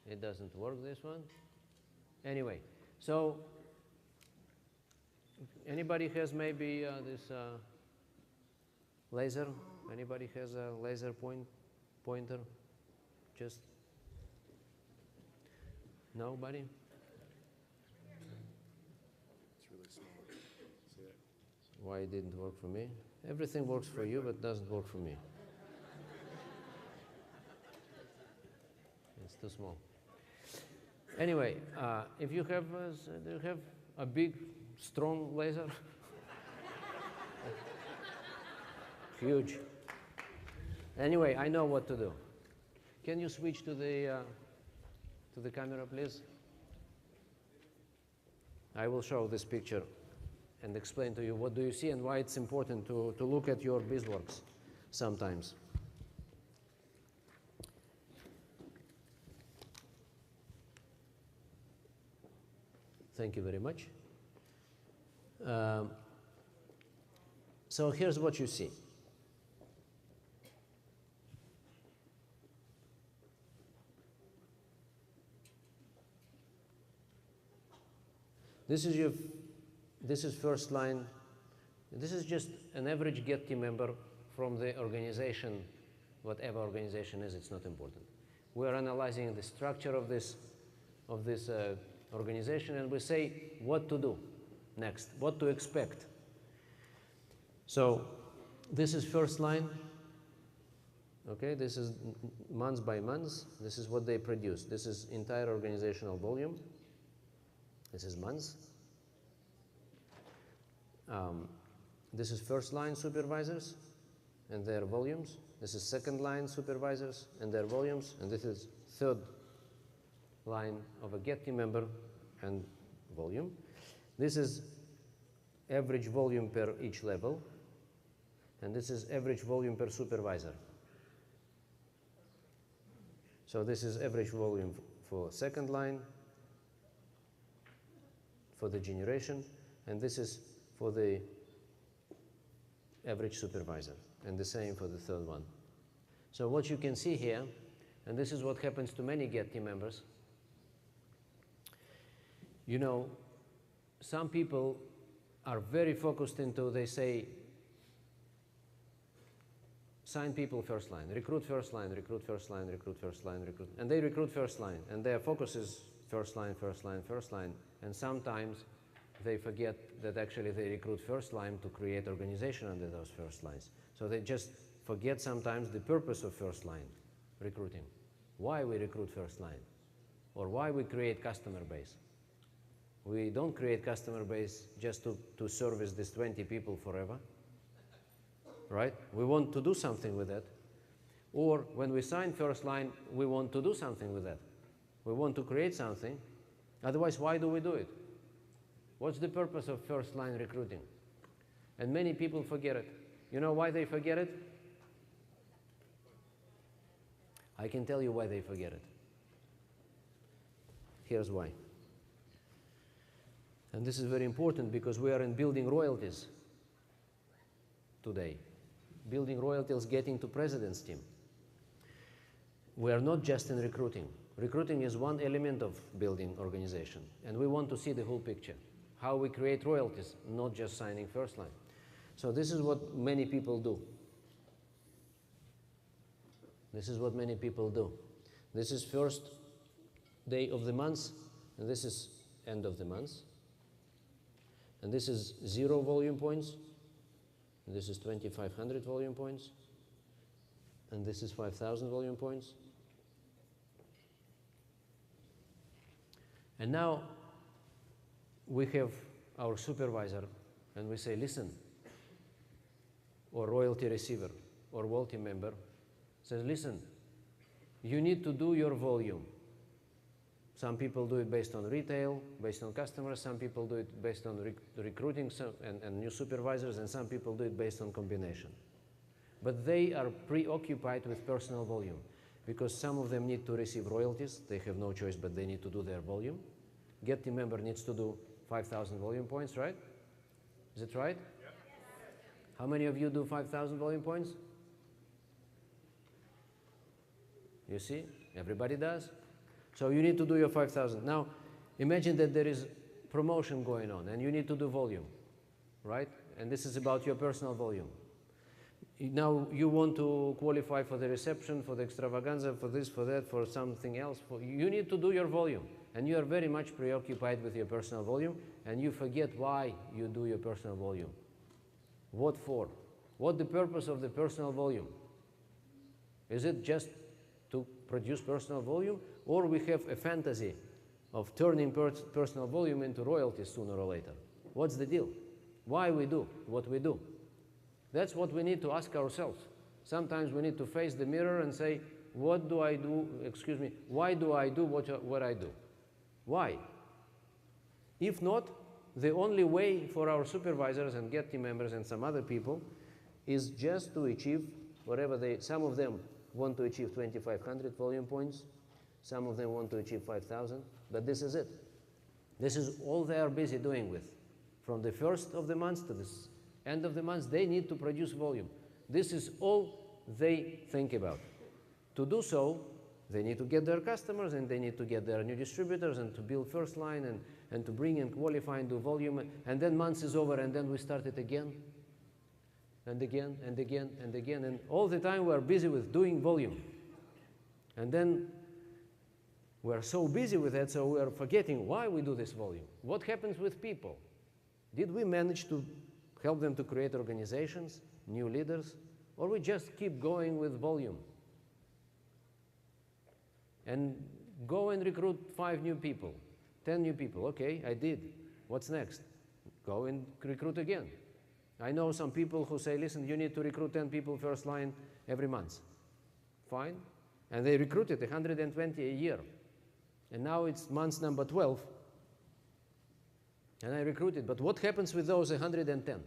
It doesn't work, this one. Anyway, so anybody has maybe this laser? Anybody has a laser pointer? Just nobody? It's really small. See it? Why it didn't work for me? Everything works for you, but doesn't work for me. It's too small. Anyway, if you have, do you have a big, strong laser? Huge. Anyway, I know what to do. Can you switch to the camera, please? I will show this picture and explain to you what do you see and why it's important to look at your BizWorks sometimes. Thank you very much. So here's what you see. This is first line. This is just an average Get team member from the organization, whatever organization is, it's not important. We are analyzing the structure of this organization, and we say what to do next, what to expect. So this is first line. Okay, this is months by months. This is what they produce. This is entire organizational volume. This is months. This is first line supervisors and their volumes. This is second line supervisors and their volumes. And this is third line of a Get team member and volume. This is average volume per each level. And this is average volume per supervisor. So this is average volume for second line, for the generation, and this is for the average supervisor, and the same for the third one. So what you can see here, and this is what happens to many Get team members, you know, some people are very focused into, they say, sign people first line, recruit first line, recruit first line, recruit first line, recruit, and they recruit first line, and their focus is first line, first line, first line, and sometimes they forget that actually they recruit first line to create organization under those first lines. So they just forget sometimes the purpose of first line recruiting, why we recruit first line, or why we create customer base. We don't create customer base just to service these 20 people forever, right? We want to do something with that. Or when we sign first line, we want to do something with that. We want to create something. Otherwise, why do we do it? What's the purpose of first line recruiting? And many people forget it. You know why they forget it? I can tell you why they forget it. Here's why. And this is very important because we are in building royalties today. Building royalties, getting to president's team. We are not just in recruiting. Recruiting is one element of building organization, and we want to see the whole picture, how we create royalties, not just signing first line. So this is what many people do. This is what many people do. This is first day of the month, and this is end of the month. And this is 0 volume points, and this is 2,500 volume points, and this is 5,000 volume points. And now we have our supervisor, and we say, listen, or royalty receiver, or royalty member, says, listen, you need to do your volume. Some people do it based on retail, based on customers. Some people do it based on recruiting and new supervisors, and some people do it based on combination. But they are preoccupied with personal volume because some of them need to receive royalties. They have no choice, but they need to do their volume. Get team member needs to do 5,000 volume points, right? Is it right? Yeah. How many of you do 5,000 volume points? You see, everybody does. So you need to do your 5,000. Now, imagine that there is promotion going on and you need to do volume, right? And this is about your personal volume. Now you want to qualify for the reception, for the extravaganza, for this, for that, for something else. You need to do your volume. And you are very much preoccupied with your personal volume, and you forget why you do your personal volume. What for? What the purpose of the personal volume? Is it just to produce personal volume, or we have a fantasy of turning personal volume into royalties sooner or later? What's the deal? Why we do what we do? That's what we need to ask ourselves. Sometimes we need to face the mirror and say, what do I do, excuse me, why do I do what I do? Why? If not, the only way for our supervisors and get team members and some other people is just to achieve whatever some of them want to achieve 2,500 volume points, some of them want to achieve 5,000, but this is it. This is all they are busy doing with. From the first of the month to the end of the month, they need to produce volume. This is all they think about. To do so, they need to get their customers, and they need to get their new distributors, and to build first line, and to bring and qualify and do volume, and then month is over, and then we start it again, and again, and again, and again, and all the time we are busy with doing volume. And then we are so busy with that, so we are forgetting why we do this volume. What happens with people? Did we manage to help them to create organizations, new leaders, or we just keep going with volume? And go and recruit 5 new people, 10 new people. Okay, I did. What's next? Go and recruit again. I know some people who say, listen, you need to recruit 10 people first line every month. Fine. And they recruited 120 a year. And now it's month number 12. And I recruited. But what happens with those 110?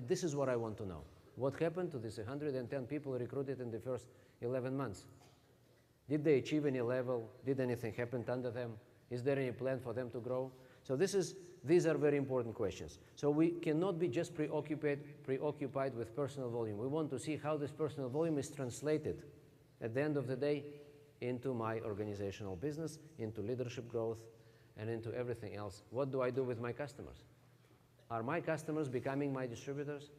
This is what I want to know. What happened to these 110 people recruited in the first 11 months? Did they achieve any level? Did anything happen under them? Is there any plan for them to grow? So these are very important questions. So we cannot be just preoccupied with personal volume. We want to see how this personal volume is translated at the end of the day into my organizational business, into leadership growth, and into everything else. What do I do with my customers? Are my customers becoming my distributors?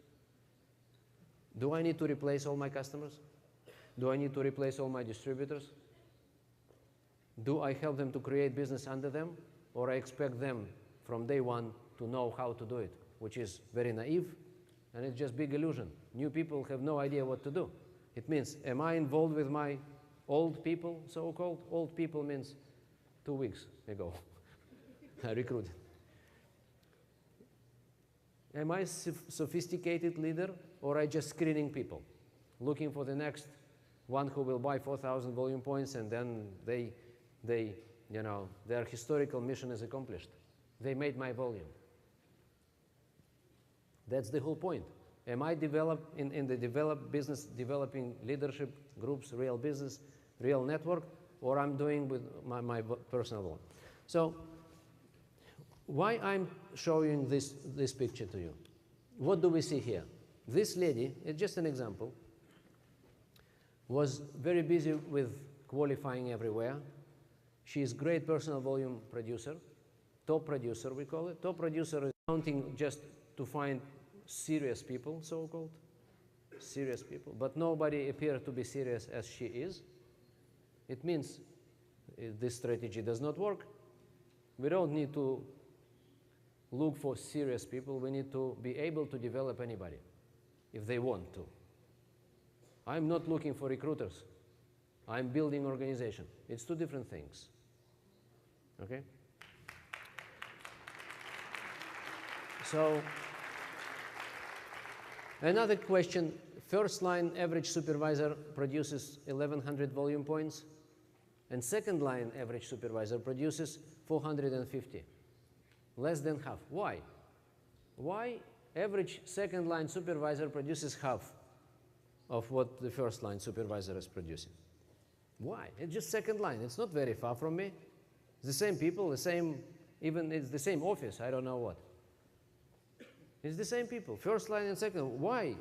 Do I need to replace all my customers? Do I need to replace all my distributors? Do I help them to create business under them? Or I expect them from day one to know how to do it, which is very naive, and it's just big illusion. New people have no idea what to do. It means, am I involved with my old people, so-called? Old people means 2 weeks ago. I recruited. Am I a sophisticated leader, or I just screening people, looking for the next one who will buy 4,000 volume points, and then their historical mission is accomplished. They made my volume. That's the whole point. Am I in the developed business, developing leadership groups, real business, real network, or I'm doing with my personal one? So why I'm showing this picture to you? What do we see here? This lady, it's just an example, was very busy with qualifying everywhere, She is great personal volume producer, top producer we call it. Top producer is counting just to find serious people, so-called, serious people, but nobody appears to be serious as she is. It means if this strategy does not work, we don't need to look for serious people. We need to be able to develop anybody if they want to. I'm not looking for recruiters. I'm building organization. It's two different things. Okay? So, another question, first line average supervisor produces 1100 volume points, and second line average supervisor produces 450. Less than half. Why? Why average second line supervisor produces half of what the first line supervisor is producing? Why? It's just second line. It's not very far from me. It's the same people, the same, even it's the same office, I don't know what. It's the same people, first line and second. Why?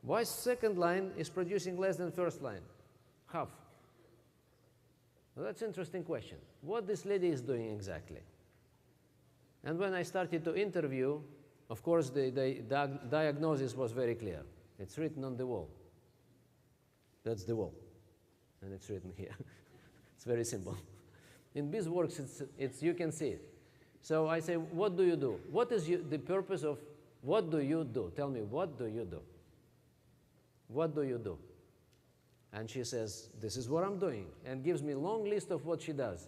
Why second line is producing less than first line? Half. Well, that's an interesting question. What this lady is doing exactly? And when I started to interview, of course, the diagnosis was very clear. It's written on the wall. That's the wall. And it's written here. It's very simple. In BizWorks, it's you can see it. So I say, what do you do? What is the purpose of what do you do? Tell me, what do you do? What do you do? And she says, this is what I'm doing, and gives me a long list of what she does.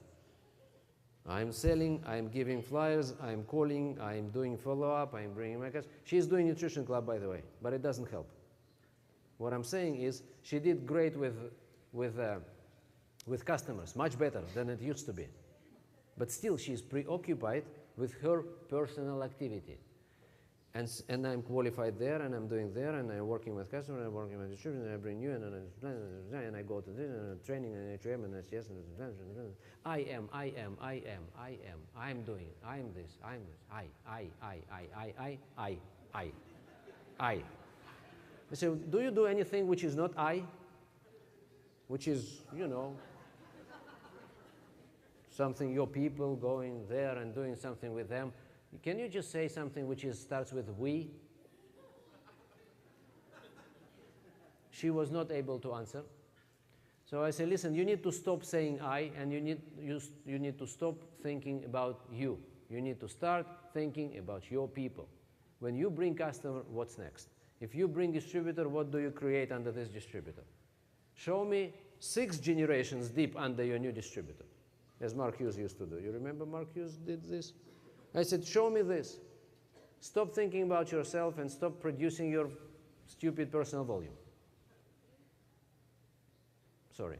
I'm selling, I'm giving flyers, I'm calling, I'm doing follow-up, I'm bringing my customers. She's doing Nutrition Club, by the way, but it doesn't help. What I'm saying is she did great with customers, much better than it used to be. But still, she's preoccupied with her personal activity. And I'm qualified there, and I'm doing there, and I'm working with customers, and I'm working with distributors, and I bring you, and I go to this, and training, and HM, and yes, and I'm doing, I'm this, I. So, do you do anything which is not I? Which is, you know, something, your people going there and doing something with them. Can you just say something which starts with we? She was not able to answer. So I say, listen, you need to stop saying I, and you need to stop thinking about you. You need to start thinking about your people. When you bring customer, what's next? If you bring distributor, what do you create under this distributor? Show me 6 generations deep under your new distributor, as Mark Hughes used to do. You remember Mark Hughes did this? I said, show me this. Stop thinking about yourself and stop producing your stupid personal volume. Sorry.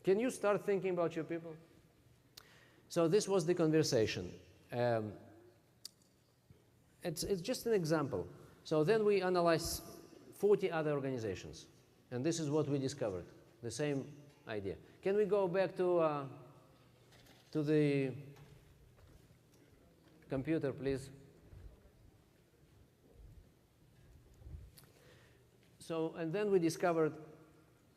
Can you start thinking about your people? So this was the conversation. It's just an example. So then we analyzed 40 other organizations. And this is what we discovered, the same idea. Can we go back to the computer, please? So, and then we discovered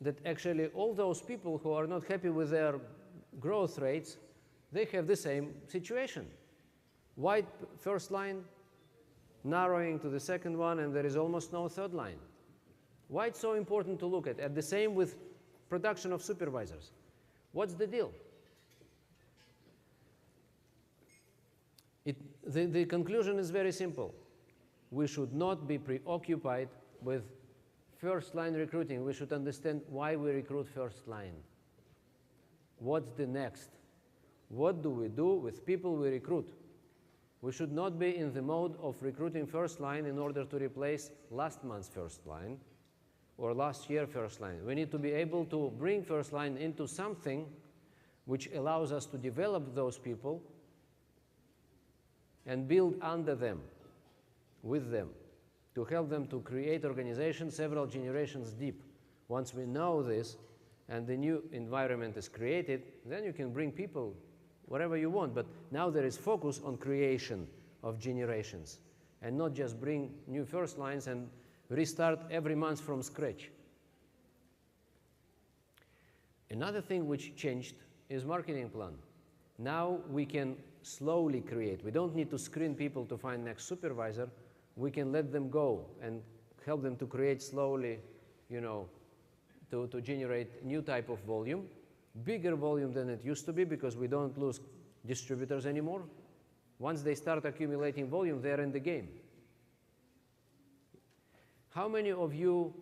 that actually all those people who are not happy with their growth rates, they have the same situation. Wide first line, narrowing to the second one, and there is almost no third line. Why it's so important to look at? The same with production of supervisors. What's the deal? The conclusion is very simple. We should not be preoccupied with first line recruiting. We should understand why we recruit first line. What's the next? What do we do with people we recruit? We should not be in the mode of recruiting first line in order to replace last month's first line or last year's first line. We need to be able to bring first line into something which allows us to develop those people and build under them, with them, to help them to create organizations several generations deep. Once we know this and the new environment is created, then you can bring people wherever you want. But now there is focus on creation of generations and not just bring new first lines and restart every month from scratch. Another thing which changed is marketing plan. Now we can slowly create. We don't need to screen people to find next supervisor. We can let them go and help them to create slowly, you know, to generate new type of volume, bigger volume than it used to be, because we don't lose distributors anymore. Once they start accumulating volume, they're in the game. How many of you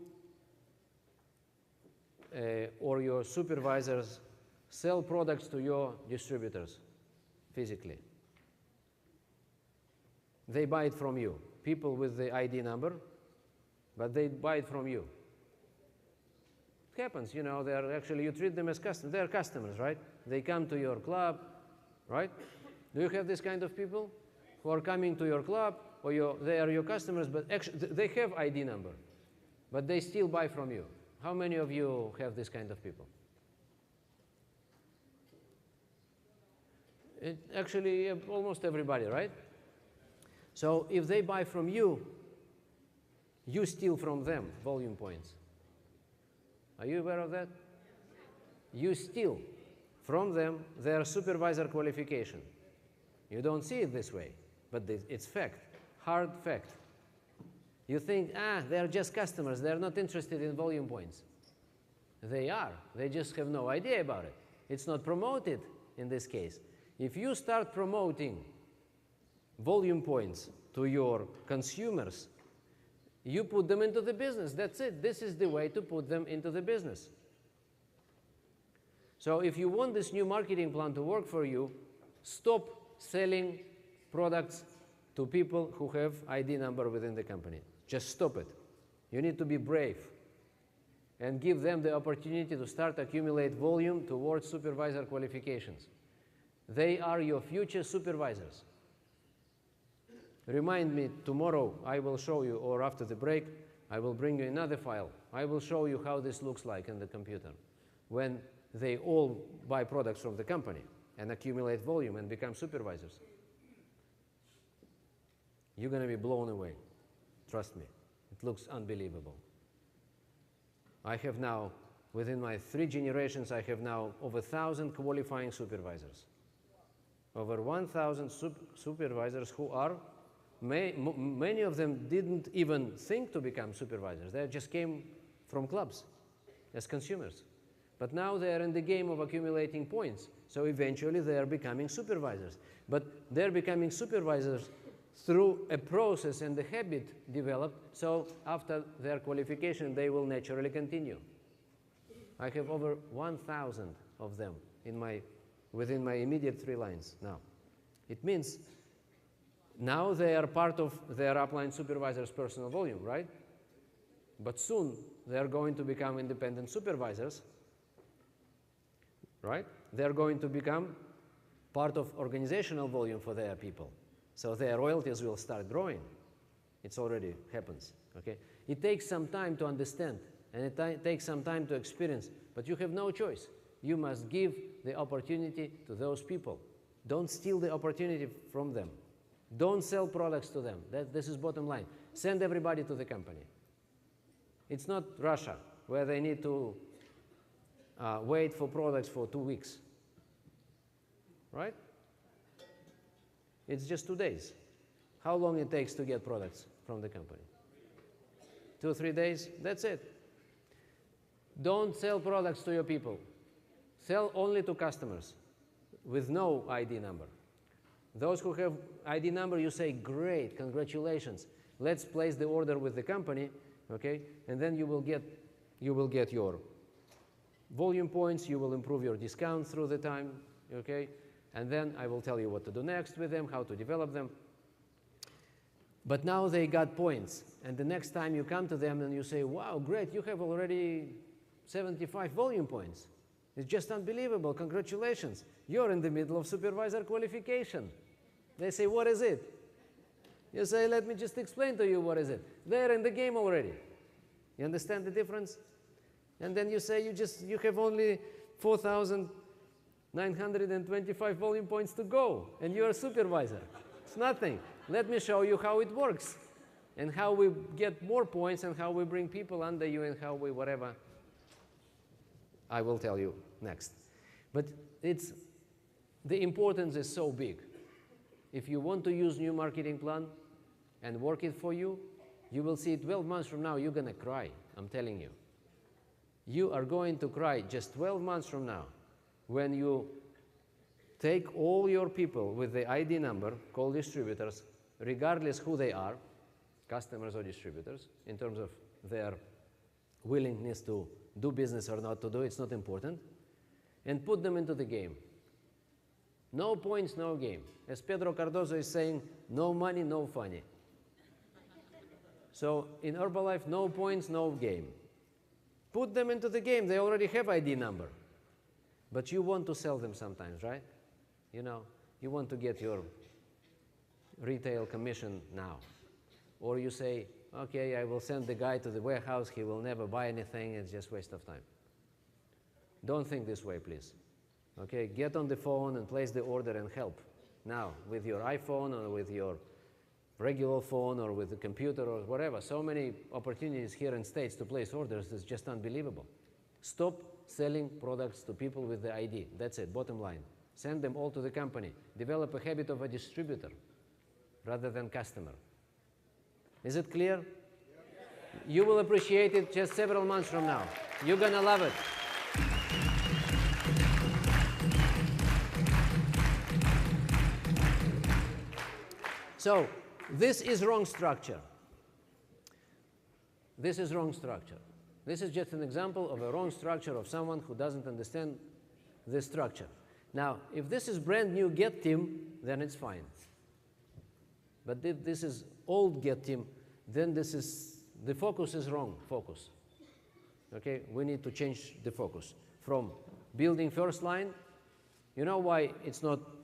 or your supervisors sell products to your distributors physically? They buy it from you. People with the ID number, but they buy it from you. It happens, you know, they're actually, you treat them as customers. They're customers, right? They come to your club, right? Do you have this kind of people who are coming to your club, or they are your customers, but actually they have ID number, but they still buy from you? How many of you have this kind of people? Actually, almost everybody, right? So if they buy from you, you steal from them volume points. Are you aware of that? You steal from them their supervisor qualification. You don't see it this way, but it's fact, hard fact. You think, they're just customers, they're not interested in volume points. They are, they just have no idea about it. It's not promoted in this case. If you start promoting volume points to your consumers, you put them into the business. That's it. This is the way to put them into the business. So if you want this new marketing plan to work for you, stop selling products to people who have ID number within the company. Just stop it. You need to be brave and give them the opportunity to start accumulate volume towards supervisor qualifications. They are your future supervisors. Remind me tomorrow, I will show you, or after the break, I will bring you another file. I will show you how this looks like in the computer when they all buy products from the company and accumulate volume and become supervisors. You're going to be blown away. Trust me. It looks unbelievable. I have now, within my 3 generations, I have now over 1,000 qualifying supervisors. Over 1,000 supervisors who are, many of them didn't even think to become supervisors. They just came from clubs as consumers. But now they are in the game of accumulating points. So eventually they are becoming supervisors. But they're becoming supervisors through a process and a habit developed. So after their qualification, they will naturally continue. I have over 1,000 of them within my immediate 3 lines now. It means now they are part of their upline supervisor's personal volume, right? But soon they are going to become independent supervisors, right? They are going to become part of organizational volume for their people. So their royalties will start growing. It's already happens, okay? It takes some time to understand, and it takes some time to experience, but you have no choice. You must give the opportunity to those people. Don't steal the opportunity from them. Don't sell products to them. This is bottom line. Send everybody to the company. It's not Russia, where they need to wait for products for 2 weeks, right? It's just 2 days. How long it takes to get products from the company? 2 or 3 days, that's it. Don't sell products to your people. Sell only to customers with no ID number. Those who have ID number, you say, great, congratulations. Let's place the order with the company, okay? And then you will get your volume points, you will improve your discount through the time, okay? And then I will tell you what to do next with them, how to develop them. But now they got points, and the next time you come to them and you say, wow, great, you have already 75 volume points. It's just unbelievable, congratulations. You're in the middle of supervisor qualification. They say, what is it? You say, let me just explain to you what is it. They're in the game already. You understand the difference? And then you say you have only 4,925 volume points to go, and you're a supervisor. It's nothing. Let me show you how it works, and how we get more points, and how we bring people under you, and how we whatever. I will tell you next. But the importance is so big. If you want to use new marketing plan and work it for you, you will see 12 months from now, you're going to cry, I'm telling you. You are going to cry just 12 months from now when you take all your people with the ID number, called distributors, regardless who they are, customers or distributors, in terms of their willingness to do business or not to do, it's not important, and put them into the game. No points, no game. As Pedro Cardozo is saying, no money, no funny. So in Herbalife, no points, no game. Put them into the game. They already have ID number. But you want to sell them sometimes, right? You know, you want to get your retail commission now. Or you say, okay, I will send the guy to the warehouse. He will never buy anything. It's just waste of time. Don't think this way, please. Okay, get on the phone and place the order and help now with your iPhone or with your regular phone or with the computer or whatever. So many opportunities here in States to place orders is just unbelievable. Stop selling products to people with the ID. That's it, bottom line. Send them all to the company. Develop a habit of a distributor rather than customer. Is it clear? You will appreciate it just several months from now. You're gonna love it. So, this is wrong structure. This is wrong structure. This is just an example of a wrong structure of someone who doesn't understand this structure. Now, if this is brand new Get team, then it's fine. But if this is old Get team, then the focus is wrong focus. Okay, we need to change the focus from building first line. You know why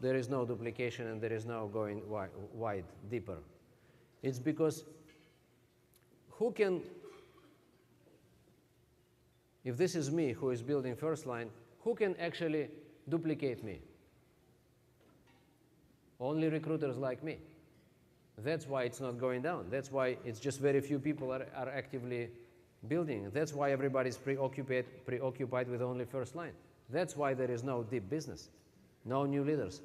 there is no duplication and there is no going wide, deeper? It's because if this is me who is building first line, who can actually duplicate me? Only recruiters like me. That's why it's not going down. That's why it's just very few people are actively building. That's why everybody's preoccupied with only first line. That's why there is no deep business, no new leaders.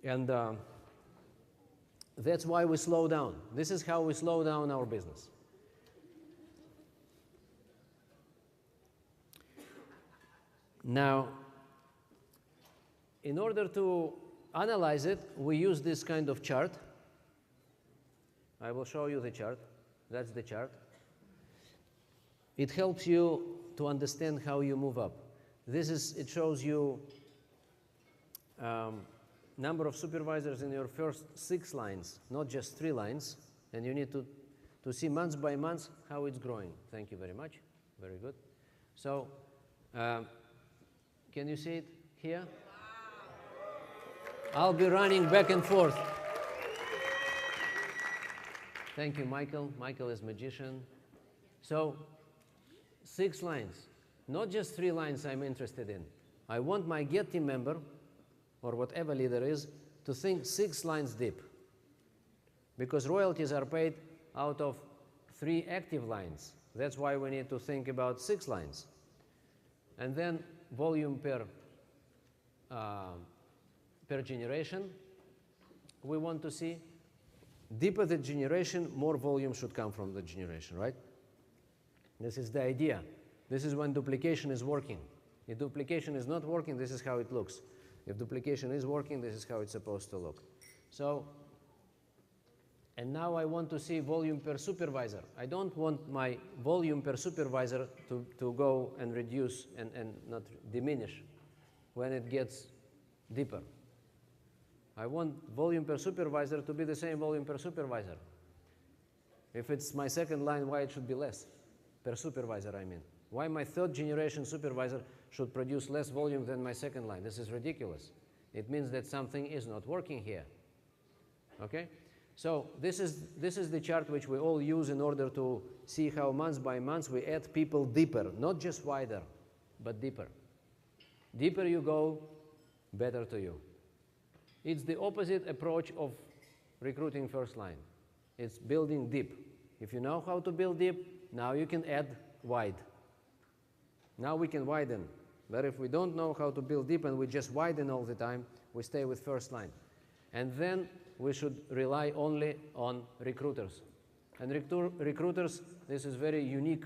And that's why we slow down. This is how we slow down our business. Now, in order to analyze it, we use this kind of chart. I will show you the chart. That's the chart. It helps you to understand how you move up. It shows you number of supervisors in your first 6 lines, not just 3 lines. And you need to see month by month how it's growing. Thank you very much. Very good. So, can you see it here? I'll be running back and forth. Thank you, Michael. Michael is magician. So, 6 lines, not just 3 lines I'm interested in. I want my Get team member, or whatever leader is, to think 6 lines deep. Because royalties are paid out of 3 active lines. That's why we need to think about 6 lines. And then volume per generation, we want to see. Deeper the generation, more volume should come from the generation, right? This is the idea. This is when duplication is working. If duplication is not working, this is how it looks. If duplication is working, this is how it's supposed to look. So, and now I want to see volume per supervisor. I don't want my volume per supervisor to go and reduce and not diminish when it gets deeper. I want volume per supervisor to be the same volume per supervisor. If it's my second line, why it should be less? Per supervisor, I mean. Why my 3rd generation supervisor should produce less volume than my second line? This is ridiculous. It means that something is not working here. Okay? So this is the chart which we all use in order to see how month by month we add people deeper, not just wider, but deeper. Deeper you go, better to you. It's the opposite approach of recruiting first line. It's building deep. If you know how to build deep, now you can add wide. Now we can widen. But if we don't know how to build deep and we just widen all the time, we stay with first line. And then we should rely only on recruiters. And recruiters, this is very unique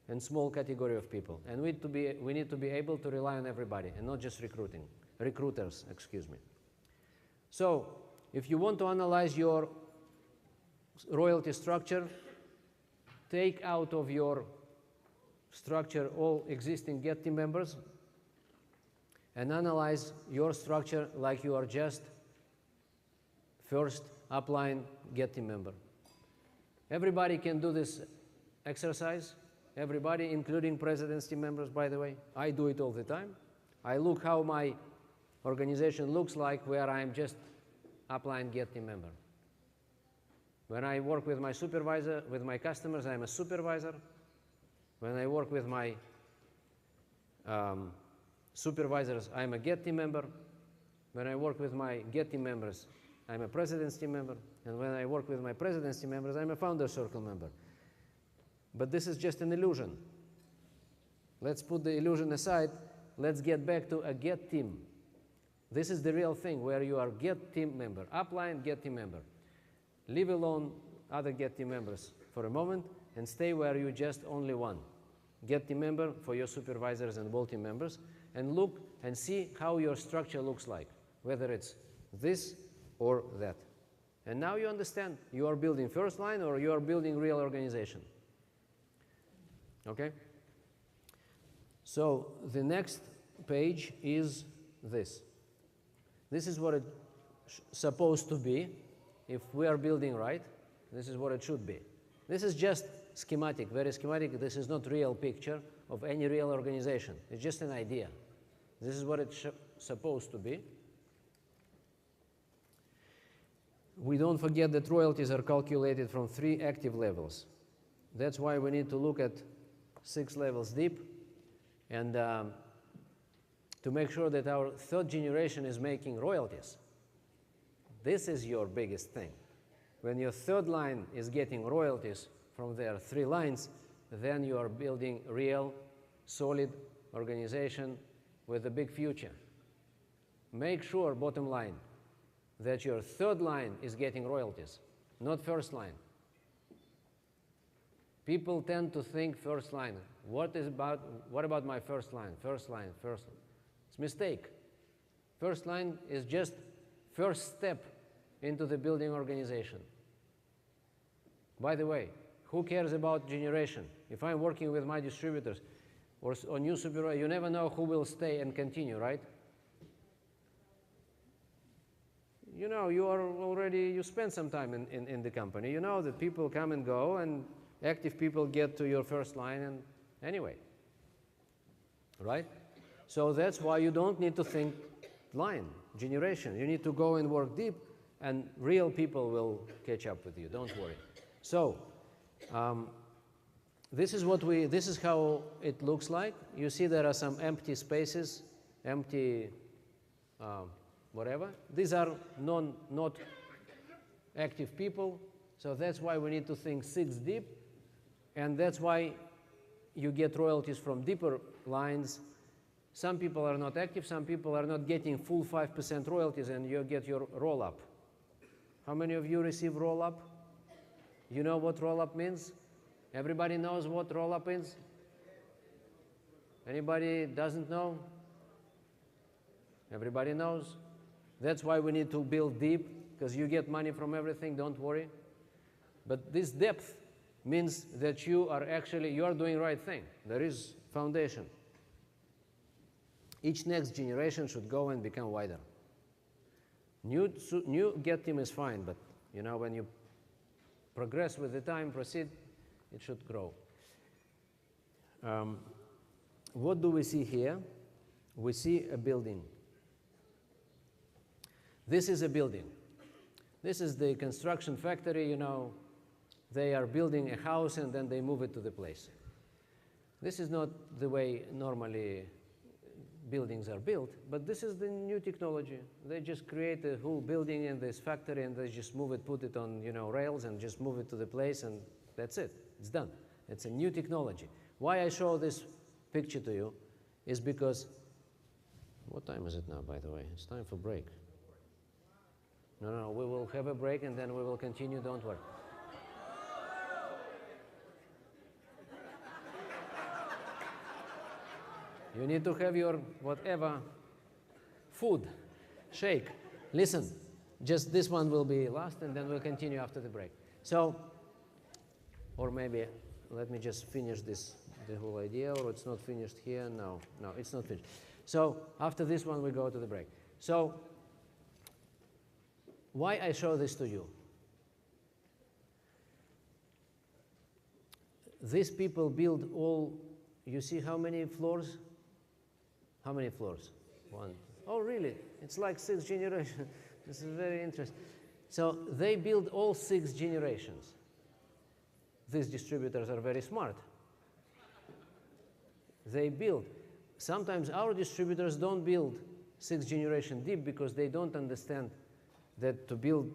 and small category of people. And we need to be able to rely on everybody and not just recruiters, excuse me. So if you want to analyze your royalty structure, take out of your structure all existing Get team members and analyze your structure like you are just first upline Get team member. Everybody can do this exercise. Everybody, including President's team members, by the way. I do it all the time. I look how my organization looks like where I'm just upline Get team member. When I work with my supervisor, with my customers, I'm a supervisor. When I work with my supervisors, I'm a Get team member. When I work with my Get team members, I'm a President's team member. And when I work with my President's team members, I'm a Founder's Circle member. But this is just an illusion. Let's put the illusion aside. Let's get back to a Get team. This is the real thing where you are Get team member, upline Get team member. Leave alone other Get team members for a moment and stay where you just only one Get team member for your supervisors and Wall team members, and look and see how your structure looks like, whether it's this or that. And now you understand you are building first line or you are building real organization. Okay? So the next page is this. This is what it's supposed to be. If we are building right, this is what it should be. This is just schematic, very schematic. This is not real picture of any real organization. It's just an idea. This is what it's supposed to be. We don't forget that royalties are calculated from 3 active levels. That's why we need to look at 6 levels deep and to make sure that our 3rd generation is making royalties. This is your biggest thing. When your 3rd line is getting royalties from their 3 lines, then you are building real, solid organization with a big future. Make sure, bottom line, that your 3rd line is getting royalties, not first line. People tend to think first line. What about my first line? First line. It's a mistake. First line is just first step into the building organization. By the way, who cares about generation? If I'm working with my distributors or new supervisor, you never know who will stay and continue, right? You know, you spend some time in the company. You know that people come and go and active people get to your first line and anyway, right? So that's why you don't need to think line, generation. You need to go and work deep and real people will catch up with you, don't worry. So, this is how it looks like. You see there are some empty spaces, empty whatever. These are not active people, so that's why we need to think 6 deep, and that's why you get royalties from deeper lines. Some people are not active, some people are not getting full 5% royalties, and you get your roll-up. How many of you receive roll-up? You know what roll-up means? Everybody knows what roll-up means? Anybody doesn't know? Everybody knows. That's why we need to build deep, because you get money from everything, don't worry. But this depth means that you are doing right thing. There is foundation. Each next generation should go and become wider. New Get team is fine, but you know, when you progress with the time, proceed, it should grow. What do we see here? We see a building. This is a building. This is the construction factory, you know. They are building a house and then they move it to the place. This is not the way normally buildings are built, but this is the new technology. They just create a whole building in this factory and they just move it, put it on, you know, rails and just move it to the place and that's it. It's done. It's a new technology. Why I show this picture to you is because, what time is it now, by the way? It's time for break. No, we will have a break and then we will continue, don't worry. You need to have your whatever food, shake. Listen, just this one will be last and then we'll continue after the break. So, or maybe let me just finish this, the whole idea, or it's not finished here. No, it's not finished. So after this one we go to the break. So why I show this to you? These people build all, you see how many floors? How many floors? One. Oh, really? It's like 6 generations. This is very interesting. So they build all 6 generations. These distributors are very smart. They build. Sometimes our distributors don't build 6 generation deep because they don't understand that to build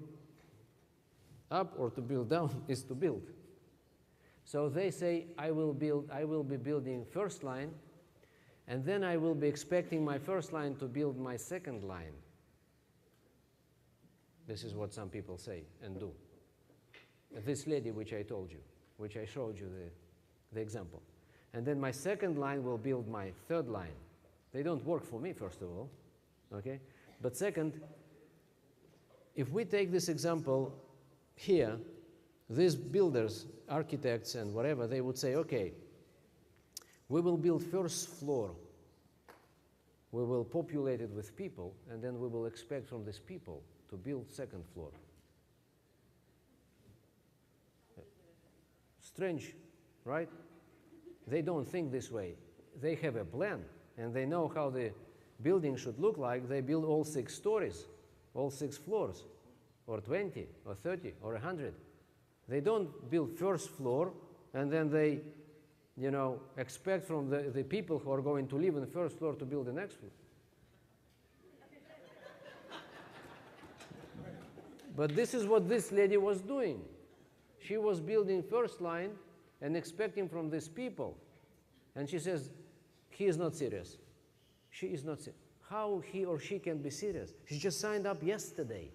up or to build down is to build. So they say, I will be building first line, and then I will be expecting my first line to build my second line. This is what some people say and do. This lady which I told you, which I showed you the example. And then my second line will build my third line. They don't work for me, first of all, okay? But second, if we take this example here, these builders, architects and whatever, they would say, okay, we will build first floor. We will populate it with people, and then we will expect from these people to build second floor. Strange, right? They don't think this way. They have a plan, and they know how the building should look like. They build all 6 stories, all 6 floors, or 20, or 30, or 100. They don't build first floor, and then they, you know, expect from the people who are going to live in the first floor to build the next floor. But this is what this lady was doing. She was building first line and expecting from these people. And she says, he is not serious. She is not serious. How he or she can be serious? She just signed up yesterday.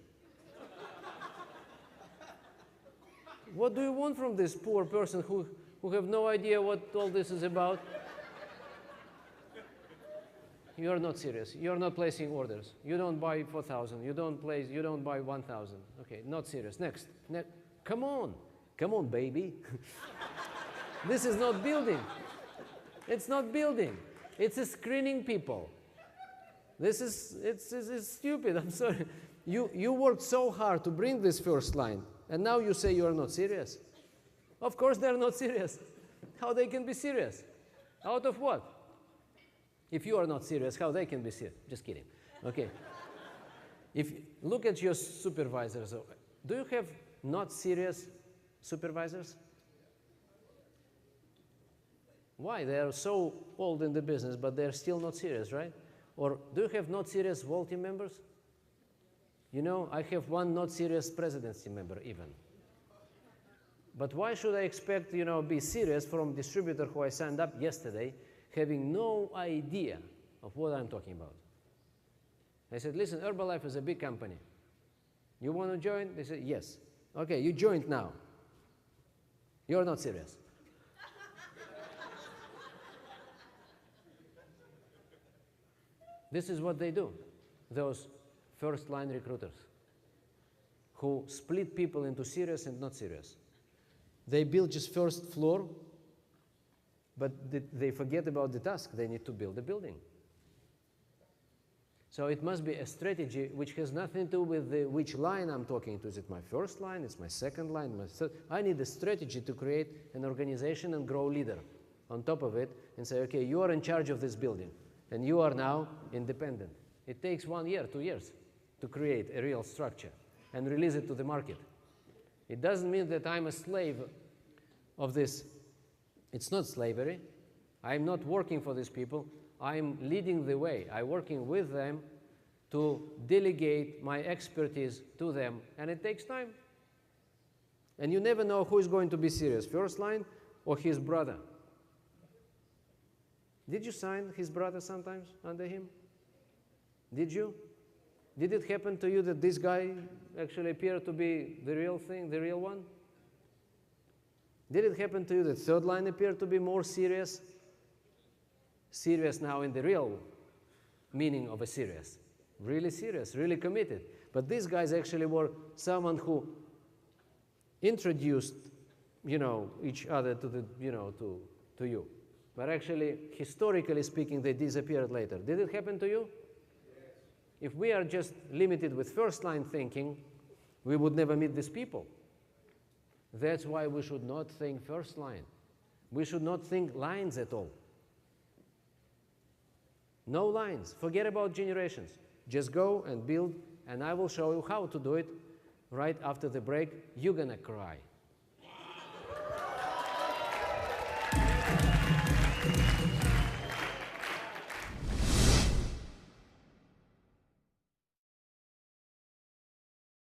What do you want from this poor person who have no idea what all this is about? You are not serious. You are not placing orders. You don't buy 4,000. You don't buy 1,000. Okay, not serious. Next. Come on, baby. This is not building. It's not building. It's a screening people. It's stupid. I'm sorry. You worked so hard to bring this first line, and now you say you are not serious. Of course they are not serious. How they can be serious? Out of what? If you are not serious, how they can be serious? Just kidding. Okay. Look at your supervisors. Do you have not serious supervisors? Why? They are so old in the business, but they're still not serious, right? Or do you have not serious whole team members? You know, I have one not serious presidency member even. But why should I expect, you know, be serious from distributor who I signed up yesterday, having no idea of what I'm talking about? I said, listen, Herbalife is a big company. You want to join? They said, yes. Okay, you joined now. You're not serious. This is what they do, those first-line recruiters who split people into serious and not serious. They build just first floor, but they forget about the task. They need to build a building. So it must be a strategy which has nothing to do with which line I'm talking to. Is it my first line? It's my second line? My third? I need a strategy to create an organization and grow leader on top of it and say, okay, you are in charge of this building, and you are now independent. It takes 1 year, 2 years to create a real structure and release it to the market. It doesn't mean that I'm a slave of this. It's not slavery. I'm not working for these people. I'm leading the way. I'm working with them to delegate my expertise to them, and it takes time. And you never know who is going to be serious, first line or his brother. Did you sign his brother sometimes under him? Did you? Did it happen to you that this guy actually appeared to be the real thing, the real one? Did it happen to you that third line appeared to be more serious? Serious now in the real meaning of a serious. Really serious, really committed. But these guys actually were someone who introduced, each other to the, to you. But actually, historically speaking, they disappeared later. Did it happen to you? Yes. If we are just limited with first line thinking, we would never meet these people. That's why we should not think first line. We should not think lines at all. No lines. Forget about generations. Just go and build, and I will show you how to do it right after the break. You're gonna cry.